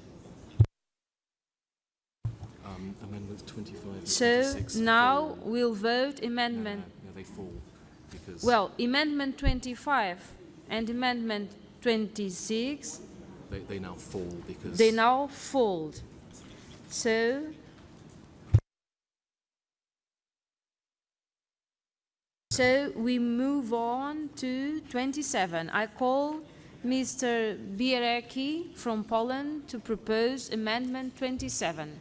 Amendments 25 and So 26 now fall. we'll vote amendment. No, they fall because. Well, amendment 25 and amendment 26, They now fall because. they now fold. So we move on to 27. I call Mr. Bierecki from Poland to propose amendment 27.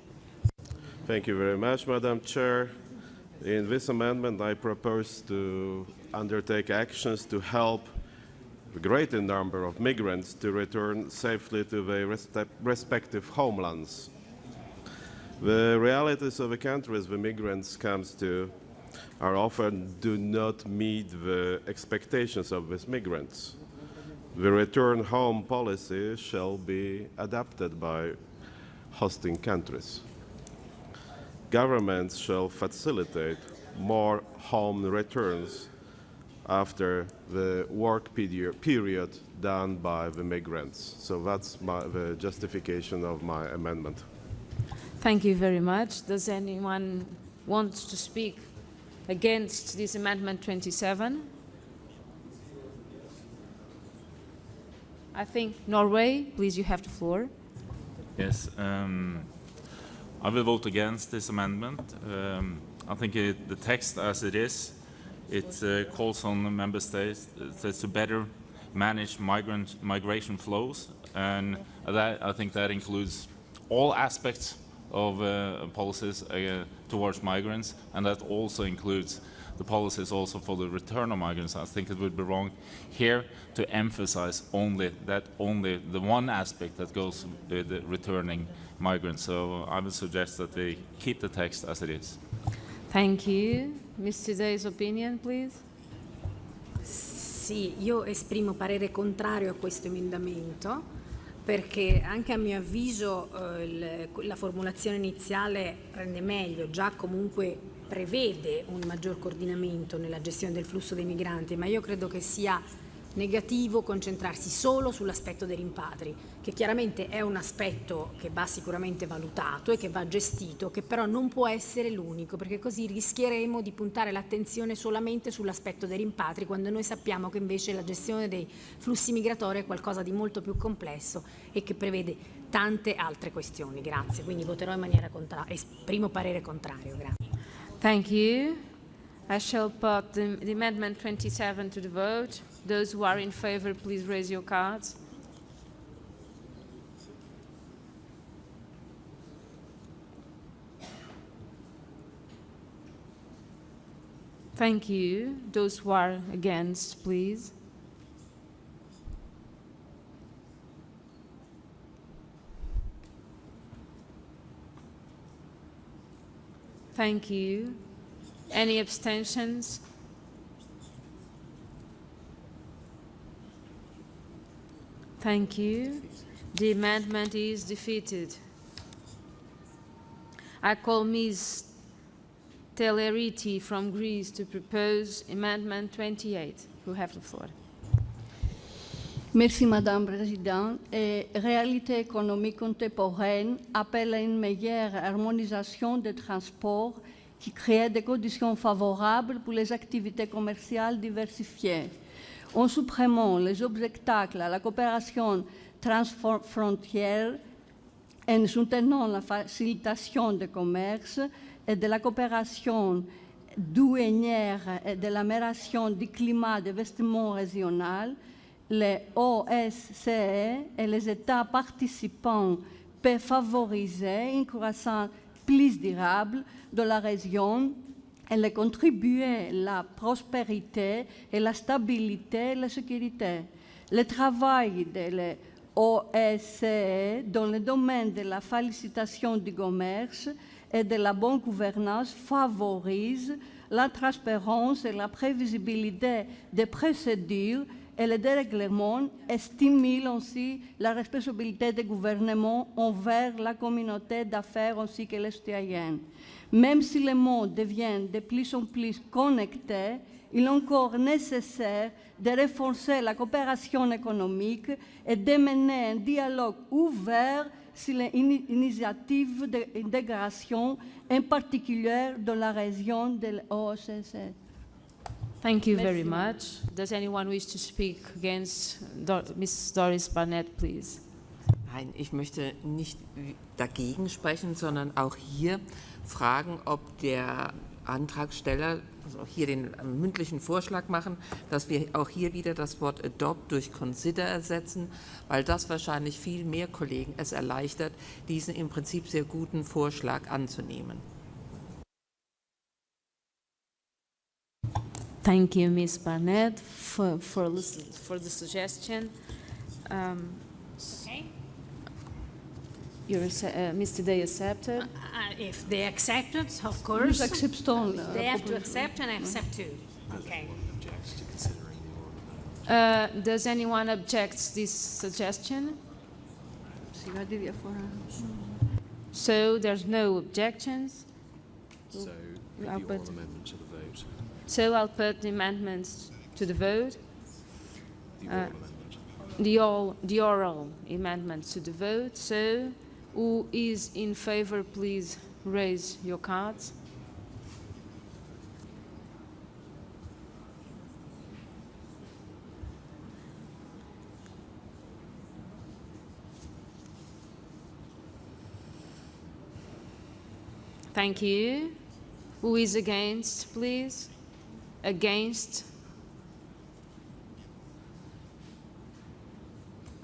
Thank you very much, Madam Chair. In this amendment, I propose to undertake actions to help a greater number of migrants to return safely to their respective homelands. The realities of the countries the migrants come to are often do not meet the expectations of these migrants. The return home policy shall be adapted by hosting countries. Governments shall facilitate more home returns after the work period done by the migrants. So that's the justification of my amendment. Thank you very much. Does anyone want to speak against this amendment 27? I think Norway, please, you have the floor. Yes, I will vote against this amendment. I think the text as it is, it calls on the member states to better manage migration flows, and I think that includes all aspects of policies towards migrants, and that also includes the policies also for the return of migrants. I think it would be wrong here to emphasize only the one aspect that goes with the returning migrants. So I would suggest that we keep the text as it is. Thank you. Mr. Day's opinion, please. Sì, io esprimo parere contrario a questo emendamento perché anche a mio avviso la formulazione iniziale rende meglio, già comunque prevede un maggior coordinamento nella gestione del flusso dei migranti, ma io credo che sia negativo concentrarsi solo sull'aspetto dei rimpatri, che chiaramente è un aspetto che va sicuramente valutato e che va gestito, che però non può essere l'unico, perché così rischieremo di puntare l'attenzione solamente sull'aspetto dei rimpatri, quando noi sappiamo che invece la gestione dei flussi migratori è qualcosa di molto più complesso e che prevede tante altre questioni. Grazie, quindi voterò in maniera contraria, esprimo parere contrario. Grazie. Thank you. I shall put the amendment 27 to the vote. Those who are in favor, please raise your cards. Thank you. Those who are against, please. Thank you. Any abstentions? Thank you. The amendment is defeated. I call Ms. Teleriti from Greece to propose Amendment 28. You have the floor. Merci Madame la Présidente. Réalité économique contemporaine appelle à une meilleure harmonisation des transports qui crée des conditions favorables pour les activités commerciales diversifiées. En supprimant les obstacles à la coopération transfrontière et en soutenant la facilitation du commerce et de la coopération douanière et de l'amélioration du climat d'investissement régional, les OSCE et les États participants peuvent favoriser une croissance plus durable de la région et contribuer à la prospérité et la stabilité et la sécurité. Le travail de l'OSCE dans le domaine de la facilitation du commerce et de la bonne gouvernance favorise la transparence et la prévisibilité des procédures et le dérèglement et stimule aussi la responsabilité des gouvernements envers la communauté d'affaires ainsi que les citoyens. Même si le monde devient de plus en plus connecté, il est encore nécessaire de renforcer la coopération économique et de mener un dialogue ouvert sur les initiatives d'intégration, en particulier dans la région de l'OSCE. Thank you very much. Does anyone wish to speak against Ms. Doris Barnett, please? Nein, ich möchte nicht dagegen sprechen, sondern auch hier fragen, ob der Antragsteller also auch hier den mündlichen Vorschlag machen, dass wir auch hier wieder das Wort adopt durch consider ersetzen, weil das wahrscheinlich viel mehr Kollegen es erleichtert, diesen im Prinzip sehr guten Vorschlag anzunehmen. Thank you, Ms. Barnett, for the suggestion. Okay. Mr. Day accepted? If they accept it, of course. They have to accept and accept too. Okay. Does anyone object to this suggestion? So there's no objections. So put I'll the oral put- amendment to the vote. So I'll put the amendments to the vote. The oral amendment. The oral amendments to the vote. So who is in favor, please raise your cards. Thank you. Who is against, please? Against?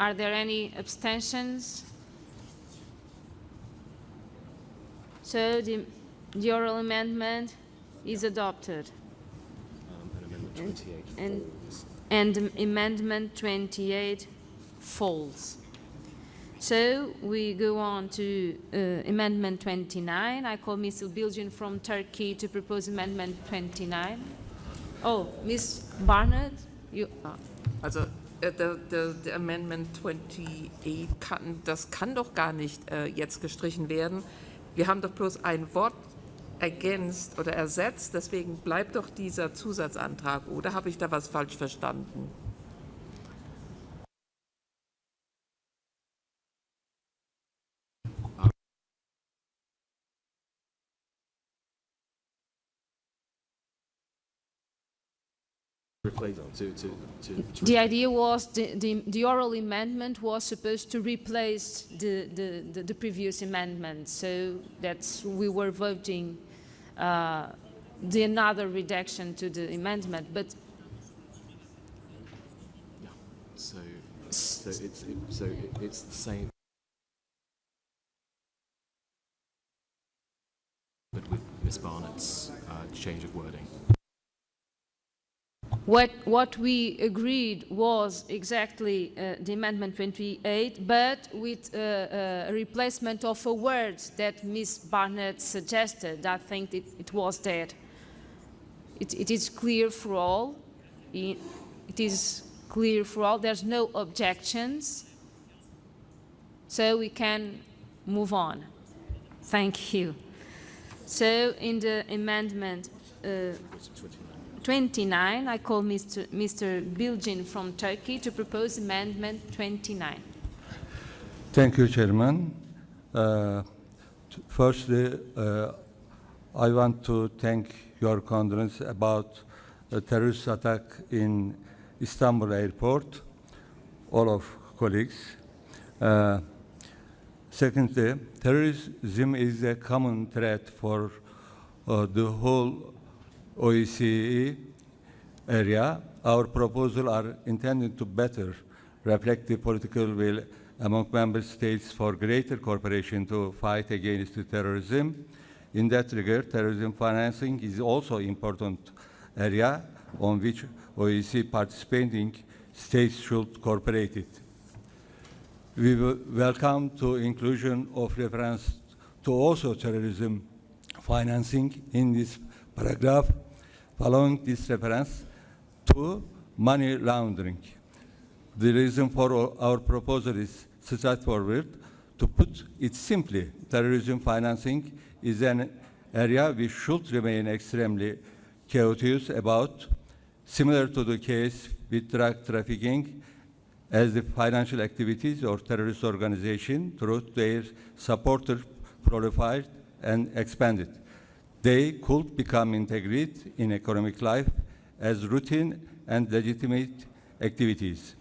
Are there any abstentions? So the oral amendment is adopted. And amendment 28 And, falls. and amendment 28 falls. So we go on to amendment 29. I call Ms. Bilgin from Turkey to propose amendment 29. Oh, Ms. Barnett, you. Also der Amendment 28 das kann doch gar nicht jetzt gestrichen werden. Wir haben doch bloß ein Wort ergänzt oder ersetzt, deswegen bleibt doch dieser Zusatzantrag. Oder habe ich da was falsch verstanden? Replace The idea was the oral amendment was supposed to replace the previous amendment, so that's we were voting the another redaction to the amendment, but So it's the same, but with Ms. Barnett's change of wording. what we agreed was exactly the amendment 28, but with a replacement of a word that Ms. Barnett suggested. I think it was that. It is clear for all. It is clear for all. There's no objections. So we can move on. Thank you. So in the amendment 29, I call Mr. Bilgin from Turkey to propose amendment 29. Thank you, Chairman. Firstly, I want to thank your condolence about the terrorist attack in Istanbul airport, all of colleagues. Secondly, terrorism is a common threat for the whole OECD area. Our proposals are intended to better reflect the political will among member states for greater cooperation to fight against terrorism. In that regard, terrorism financing is also an important area on which OECD participating states should cooperate. We welcome the inclusion of reference to also terrorism financing in this paragraph, following this reference to money laundering. The reason for our proposal is straightforward. To put it simply, terrorism financing is an area we should remain extremely cautious about, similar to the case with drug trafficking, as the financial activities of terrorist organizations through their supporters proliferate and expanded. They could become integrated in economic life as routine and legitimate activities.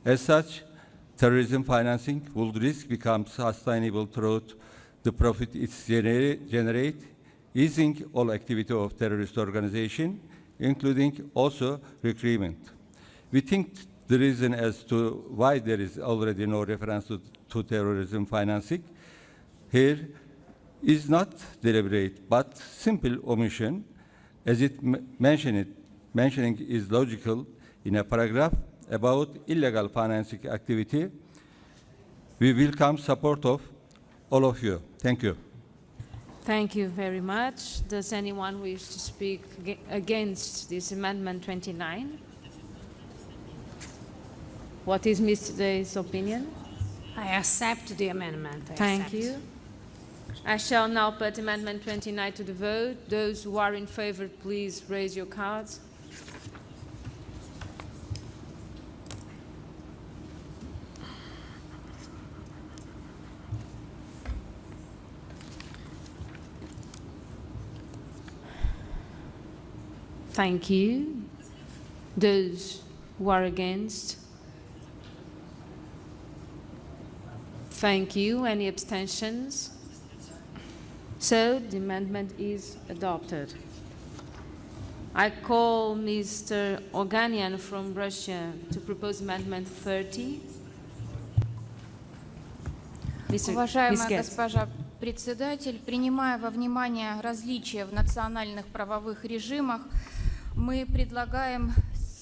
As such, terrorism financing would risk become sustainable through the profit it generates, easing all activity of terrorist organization, including also recruitment. We think the reason as to why there is already no reference to terrorism financing here is not deliberate, but simple omission, as it mentioning is logical in a paragraph about illegal financing activity. We welcome support of all of you. Thank you. Thank you very much. Does anyone wish to speak against this amendment 29? What is Ms. Day's opinion? I accept the amendment. Thank you. I shall now put Amendment 29 to the vote. Those who are in favor, please raise your cards. Thank you. Those who are against? Thank you. Any abstentions? So the amendment is adopted. I call Mr. Oganian from Russia to propose Amendment 30. Уважаемая госпожа председатель, принимая во внимание различия в национальных правовых режимах, мы предлагаем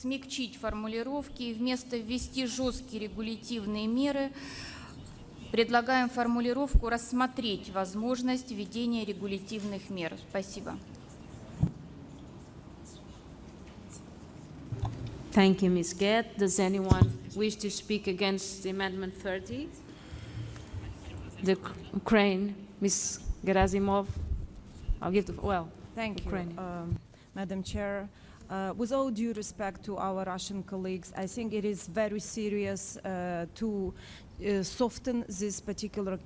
смягчить формулировки и вместо ввести жесткие регулятивные меры предлагаем формулировку «рассмотреть возможность введения регулятивных мер». Спасибо. Thank you, Ms. Gett. Does anyone wish to speak against Amendment 30? The Ukraine, Ms. Gerasimov. I'll give the, well, Thank Ukraine. you, Madam Chair. With all due respect to our Russian colleagues, I think it is very serious to soften this particular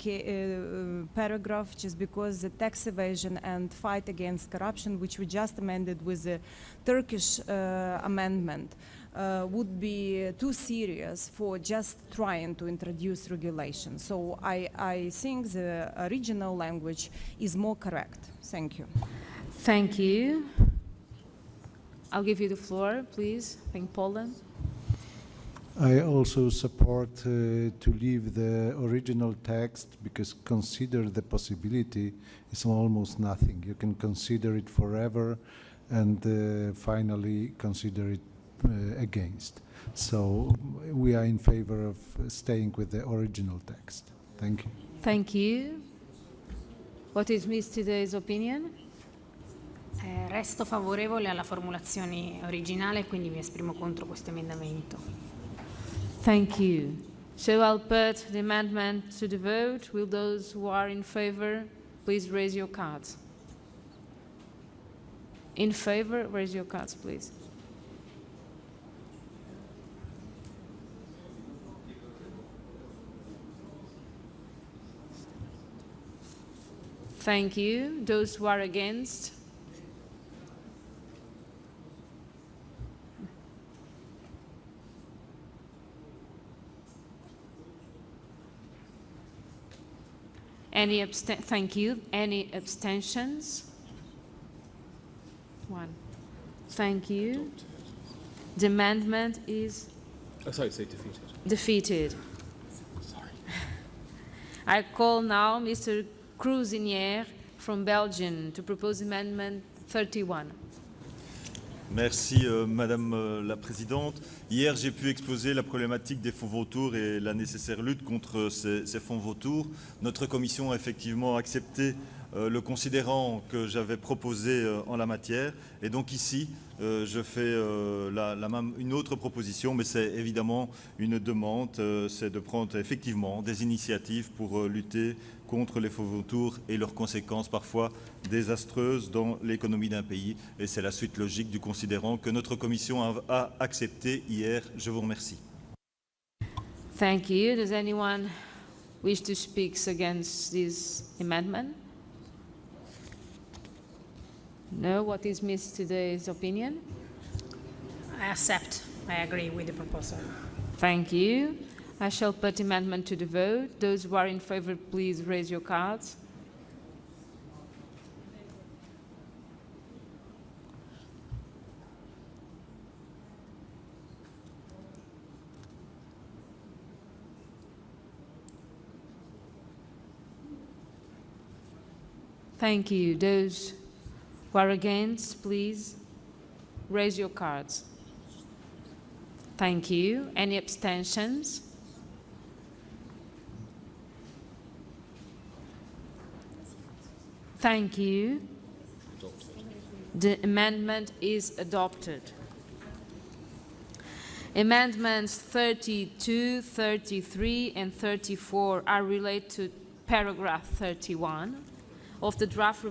paragraph just because the tax evasion and fight against corruption, which we just amended with the Turkish amendment, would be too serious for just trying to introduce regulation. So I think the original language is more correct. Thank you. Thank you. I'll give you the floor, please. Thank Poland. I also support to leave the original text because consider the possibility is almost nothing. You can consider it forever and finally consider it against. So we are in favor of staying with the original text. Thank you. Thank you. What is Ms. Today's opinion? Resto favorevole alla formulazione originale, quindi mi esprimo contro questo emendamento. Thank you. So I'll put the amendment to the vote. Will those who are in favor please raise your cards? In favor, raise your cards, please. Thank you. Those who are against? Thank you. Any abstentions? One. Thank you. The amendment is say defeated. Defeated. Sorry. I call now Mr. Cruzinier from Belgium to propose Amendment 31. Merci Madame la Présidente. Hier, j'ai pu exposer la problématique des fonds vautours et la nécessaire lutte contre ces fonds vautours. Notre commission a effectivement accepté le considérant que j'avais proposé en la matière. Et donc ici, je fais une autre proposition, mais c'est évidemment une demande, c'est de prendre effectivement des initiatives pour lutter contre les faux vautours et leurs conséquences parfois désastreuses dans l'économie d'un pays. Et c'est la suite logique du considérant que notre commission a accepté hier. Je vous remercie. Thank you. Does anyone wish to speak against this amendment? No. What is Ms. Today's opinion? I accept. I agree with the proposal. Thank you. I shall put amendment to the vote. Those who are in favor, please raise your cards. Thank you. Those who are against, please raise your cards. Thank you. Any abstentions? Thank you. The amendment is adopted. Amendments 32, 33, and 34 are related to paragraph 31. of the draft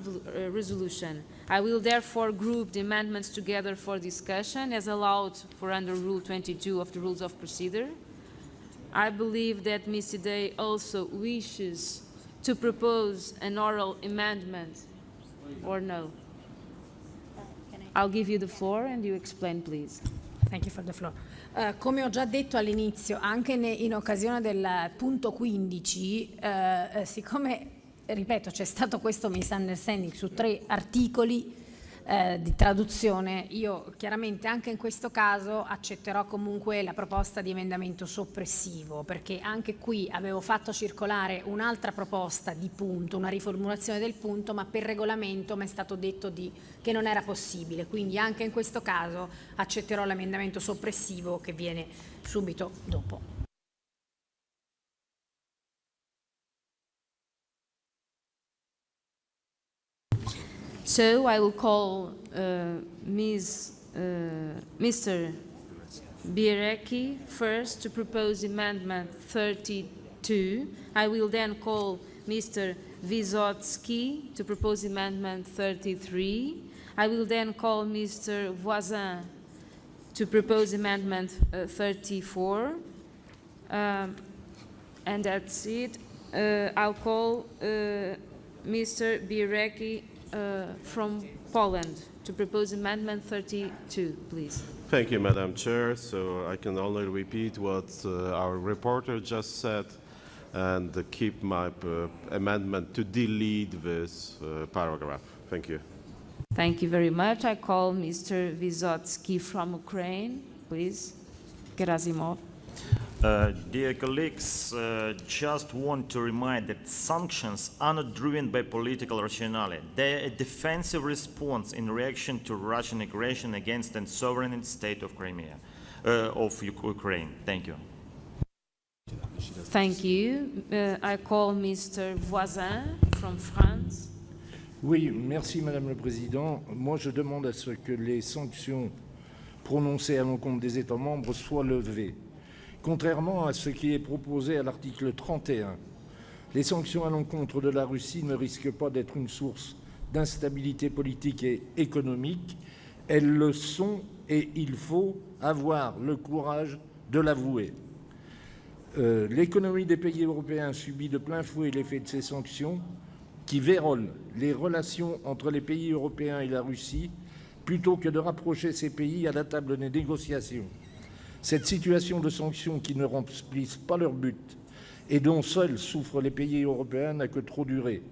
resolution. I will therefore group the amendments together for discussion as allowed for under Rule 22 of the Rules of Procedure. I believe that Mr. Day also wishes to propose an oral amendment, or no? I'll give you the floor and you explain, please. Thank you for the floor. Come ho già detto all'inizio, anche in occasione del punto 15, siccome, ripeto, c'è stato questo misunderstanding su 3 articoli di traduzione, io chiaramente anche in questo caso accetterò comunque la proposta di emendamento soppressivo, perché anche qui avevo fatto circolare un'altra proposta di punto, una riformulazione del punto, ma per regolamento mi è stato detto che non era possibile, quindi anche in questo caso accetterò l'emendamento soppressivo che viene subito dopo. So I will call Mr. Bierecki first to propose amendment 32. I will then call Mr. Vysotsky to propose amendment 33. I will then call Mr. Voisin to propose amendment 34. And that's it. I'll call Mr. Bierecki from Poland to propose amendment 32, please. Thank you, Madam Chair. So I can only repeat what our reporter just said and keep my amendment to delete this paragraph. Thank you. Thank you very much. I call Mr. Vysotsky from Ukraine, please. Gerasimov. Dear colleagues, just want to remind that sanctions are not driven by political rationale. They are a defensive response in reaction to Russian aggression against the sovereign state of Crimea, of Ukraine. Thank you. Thank you. I call Mr. Voisin from France. Oui, merci Madame le Président. Moi, je demande à ce que les sanctions prononcées à l'encontre des États membres soient levées. Contrairement à ce qui est proposé à l'article 31, les sanctions à l'encontre de la Russie ne risquent pas d'être une source d'instabilité politique et économique. Elles le sont et il faut avoir le courage de l'avouer. L'économie des pays européens subit de plein fouet l'effet de ces sanctions qui vérolent les relations entre les pays européens et la Russie plutôt que de rapprocher ces pays à la table des négociations. Cette situation de sanctions qui ne remplissent pas leur but et dont seuls souffrent les pays européens n'a que trop duré.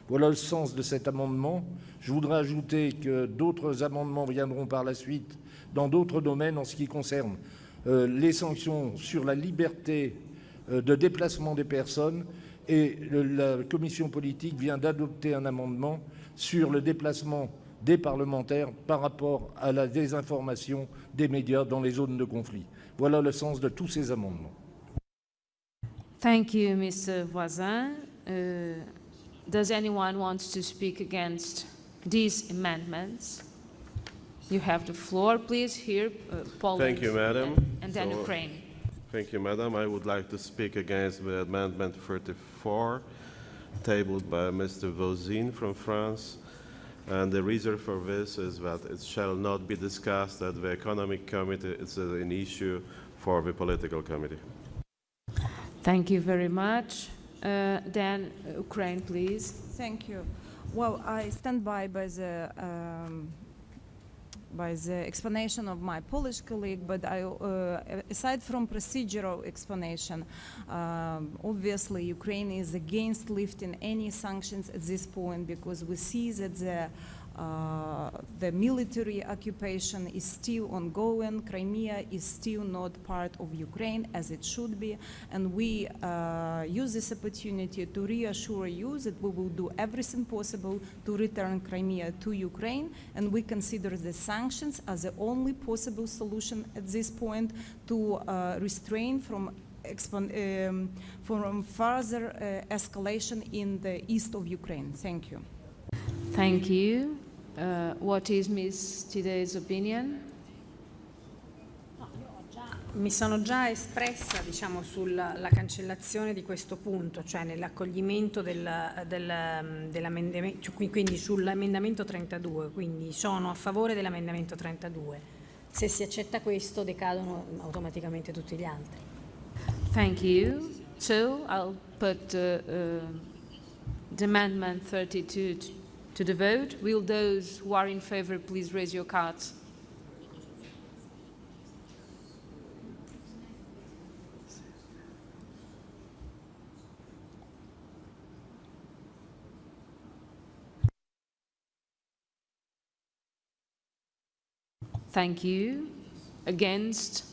Voilà le sens de cet amendement. Je voudrais ajouter que d'autres amendements viendront par la suite dans d'autres domaines en ce qui concerne les sanctions sur la liberté de déplacement des personnes et la commission politique vient d'adopter un amendement sur le déplacement des parlementaires par rapport à la désinformation des médias dans les zones de conflit. Voilà le sens de tous ces amendements. Thank you, Mr. Voisin. Does anyone want to speak against these amendments? You have the floor, please. Here, Poland. Thank you, Madam. And then Ukraine. Thank you, Madam. I would like to speak against the amendment 34, tabled by Mr. Voisin from France. And the reason for this is that it shall not be discussed at the Economic Committee. It's an issue for the Political Committee. Thank you very much. Then Ukraine, please. Thank you. Well, I stand by the explanation of my Polish colleague, but aside from procedural explanation, obviously Ukraine is against lifting any sanctions at this point because we see that the military occupation is still ongoing. Crimea is still not part of Ukraine as it should be, and we use this opportunity to reassure you that we will do everything possible to return Crimea to Ukraine, and we consider the sanctions as the only possible solution at this point to restrain from further escalation in the east of Ukraine. Thank you. Thank you. What is Ms. Tidey's opinion? Mi sono già espressa, diciamo, sulla la cancellazione di questo punto, cioè nell'accoglimento dell'emendamento, cioè, quindi sull'emendamento 32, quindi sono a favore dell'emendamento 32. Se si accetta questo decadono automaticamente tutti gli altri. Thank you. So I'll put the amendment 32 to the vote. Will those who are in favor please raise your cards? Thank you. Against?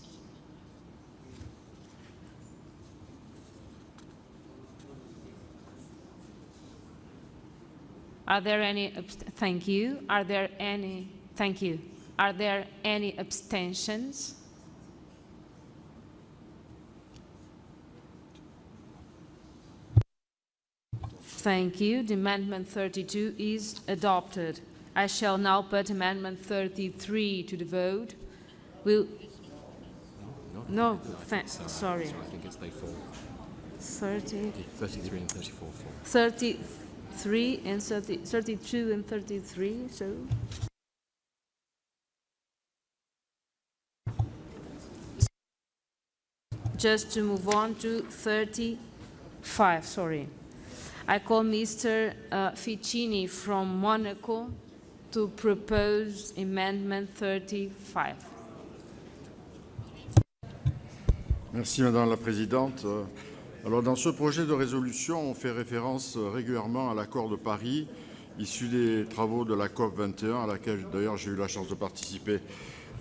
Are there any? Thank you. Are there any? Thank you. Are there any abstentions? Thank you. The amendment 32 is adopted. I shall now put amendment 33 to the vote. Will no, sorry. I think it's they fall. 33 and 34 fall. 33 and 32 and 33, so. Just to move on to 35, sorry. I call Mr. Ficini from Monaco to propose amendment 35. Merci Madame la Présidente. Alors dans ce projet de résolution, on fait référence régulièrement à l'accord de Paris, issu des travaux de la COP 21, à laquelle d'ailleurs j'ai eu la chance de participer.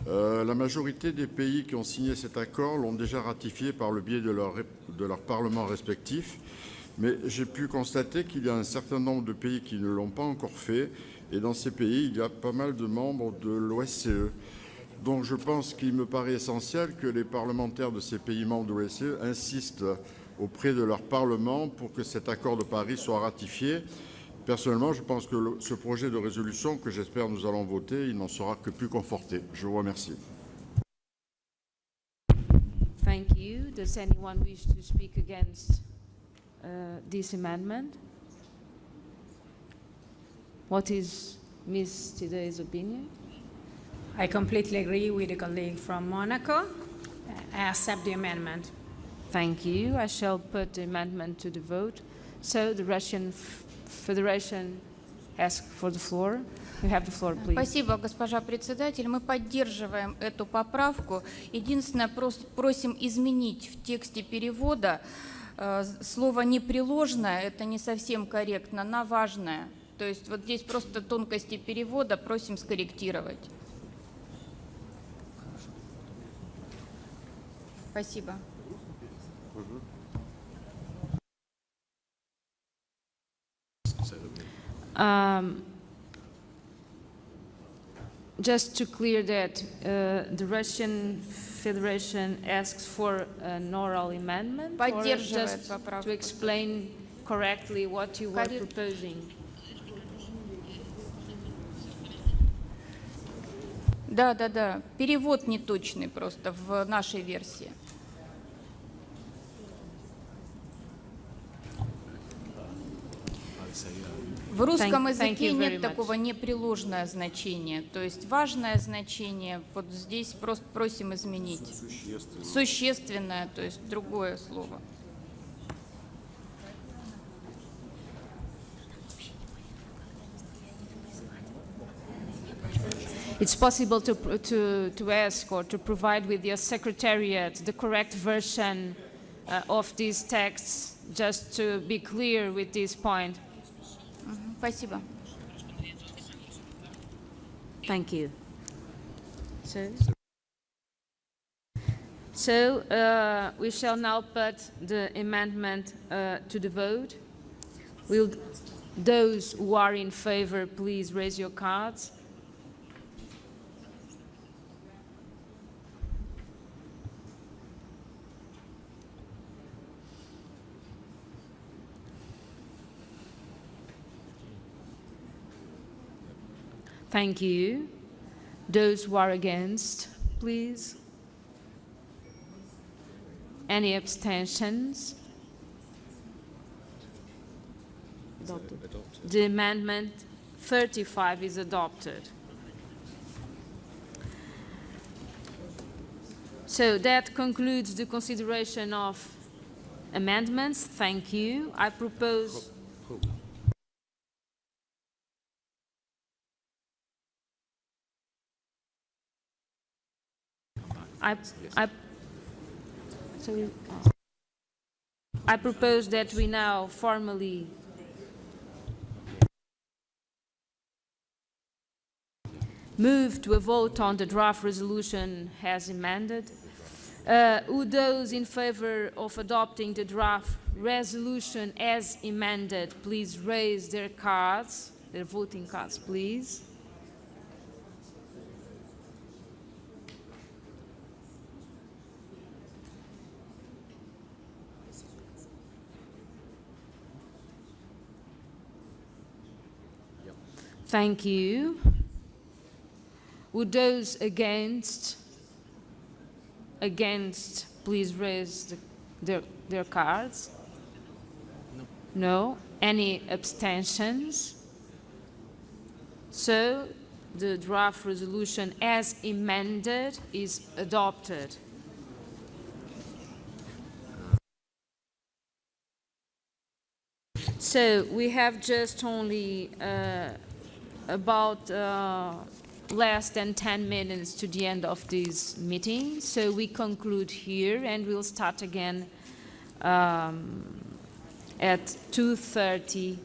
La majorité des pays qui ont signé cet accord l'ont déjà ratifié par le biais de leur parlement respectif, mais j'ai pu constater qu'il y a un certain nombre de pays qui ne l'ont pas encore fait, et dans ces pays, il y a pas mal de membres de l'OSCE. Donc je pense qu'il me paraît essentiel que les parlementaires de ces pays membres de l'OSCE insistent auprès de leur Parlement pour que cet accord de Paris soit ratifié. Personnellement, je pense que ce projet de résolution, que j'espère nous allons voter, il n'en sera que plus conforté. Je vous remercie. Thank you. Does anyone wish to speak against this amendment? What is Ms. Tidey's opinion? I completely agree with the colleague from Monaco. I accept the amendment. Thank you. I shall put the amendment to the vote. So the Russian Federation asks for the floor. You have the floor, please. Спасибо, госпожа председатель. Мы поддерживаем эту поправку. Единственное, просим изменить в тексте перевода слово «непреложное», это не совсем корректно, на «важное». То есть вот здесь просто тонкости перевода просим скорректировать. Спасибо. Just to clear that, the Russian Federation asks for an oral amendment, or just to explain correctly what you were proposing? Да. Перевод неточный просто в нашей версии. В русском языке нет такого непреложное значение, то есть важное значение, вот здесь просто просим изменить. Существенное, то есть другое слово. It's possible to ask or to provide with your secretariat the correct version of these texts, just to be clear with this point. Спасибо. Thank you. So we shall now put the amendment to the vote. Will those who are in favor please raise your cards? Thank you. Those who are against, please. Any abstentions? The amendment 35 is adopted. So that concludes the consideration of amendments. Thank you. I propose... I propose that we now formally move to a vote on the draft resolution as amended. Would those in favor of adopting the draft resolution as amended please raise their cards, their voting cards, please. Thank you. Would those against, please raise their cards? No. Any abstentions? So the draft resolution as amended is adopted. So we have just only about less than 10 minutes to the end of this meeting. So we conclude here and we'll start again at 2:30.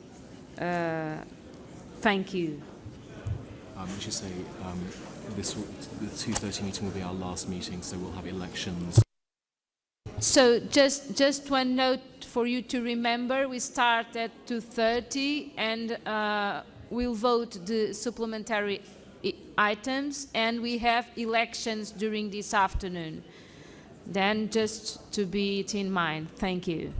Thank you. I should say the 2:30 meeting will be our last meeting, so we'll have elections. So just one note for you to remember, we start at 2:30 and we'll vote the supplementary items and we have elections during this afternoon. Then just to be it in mind. Thank you.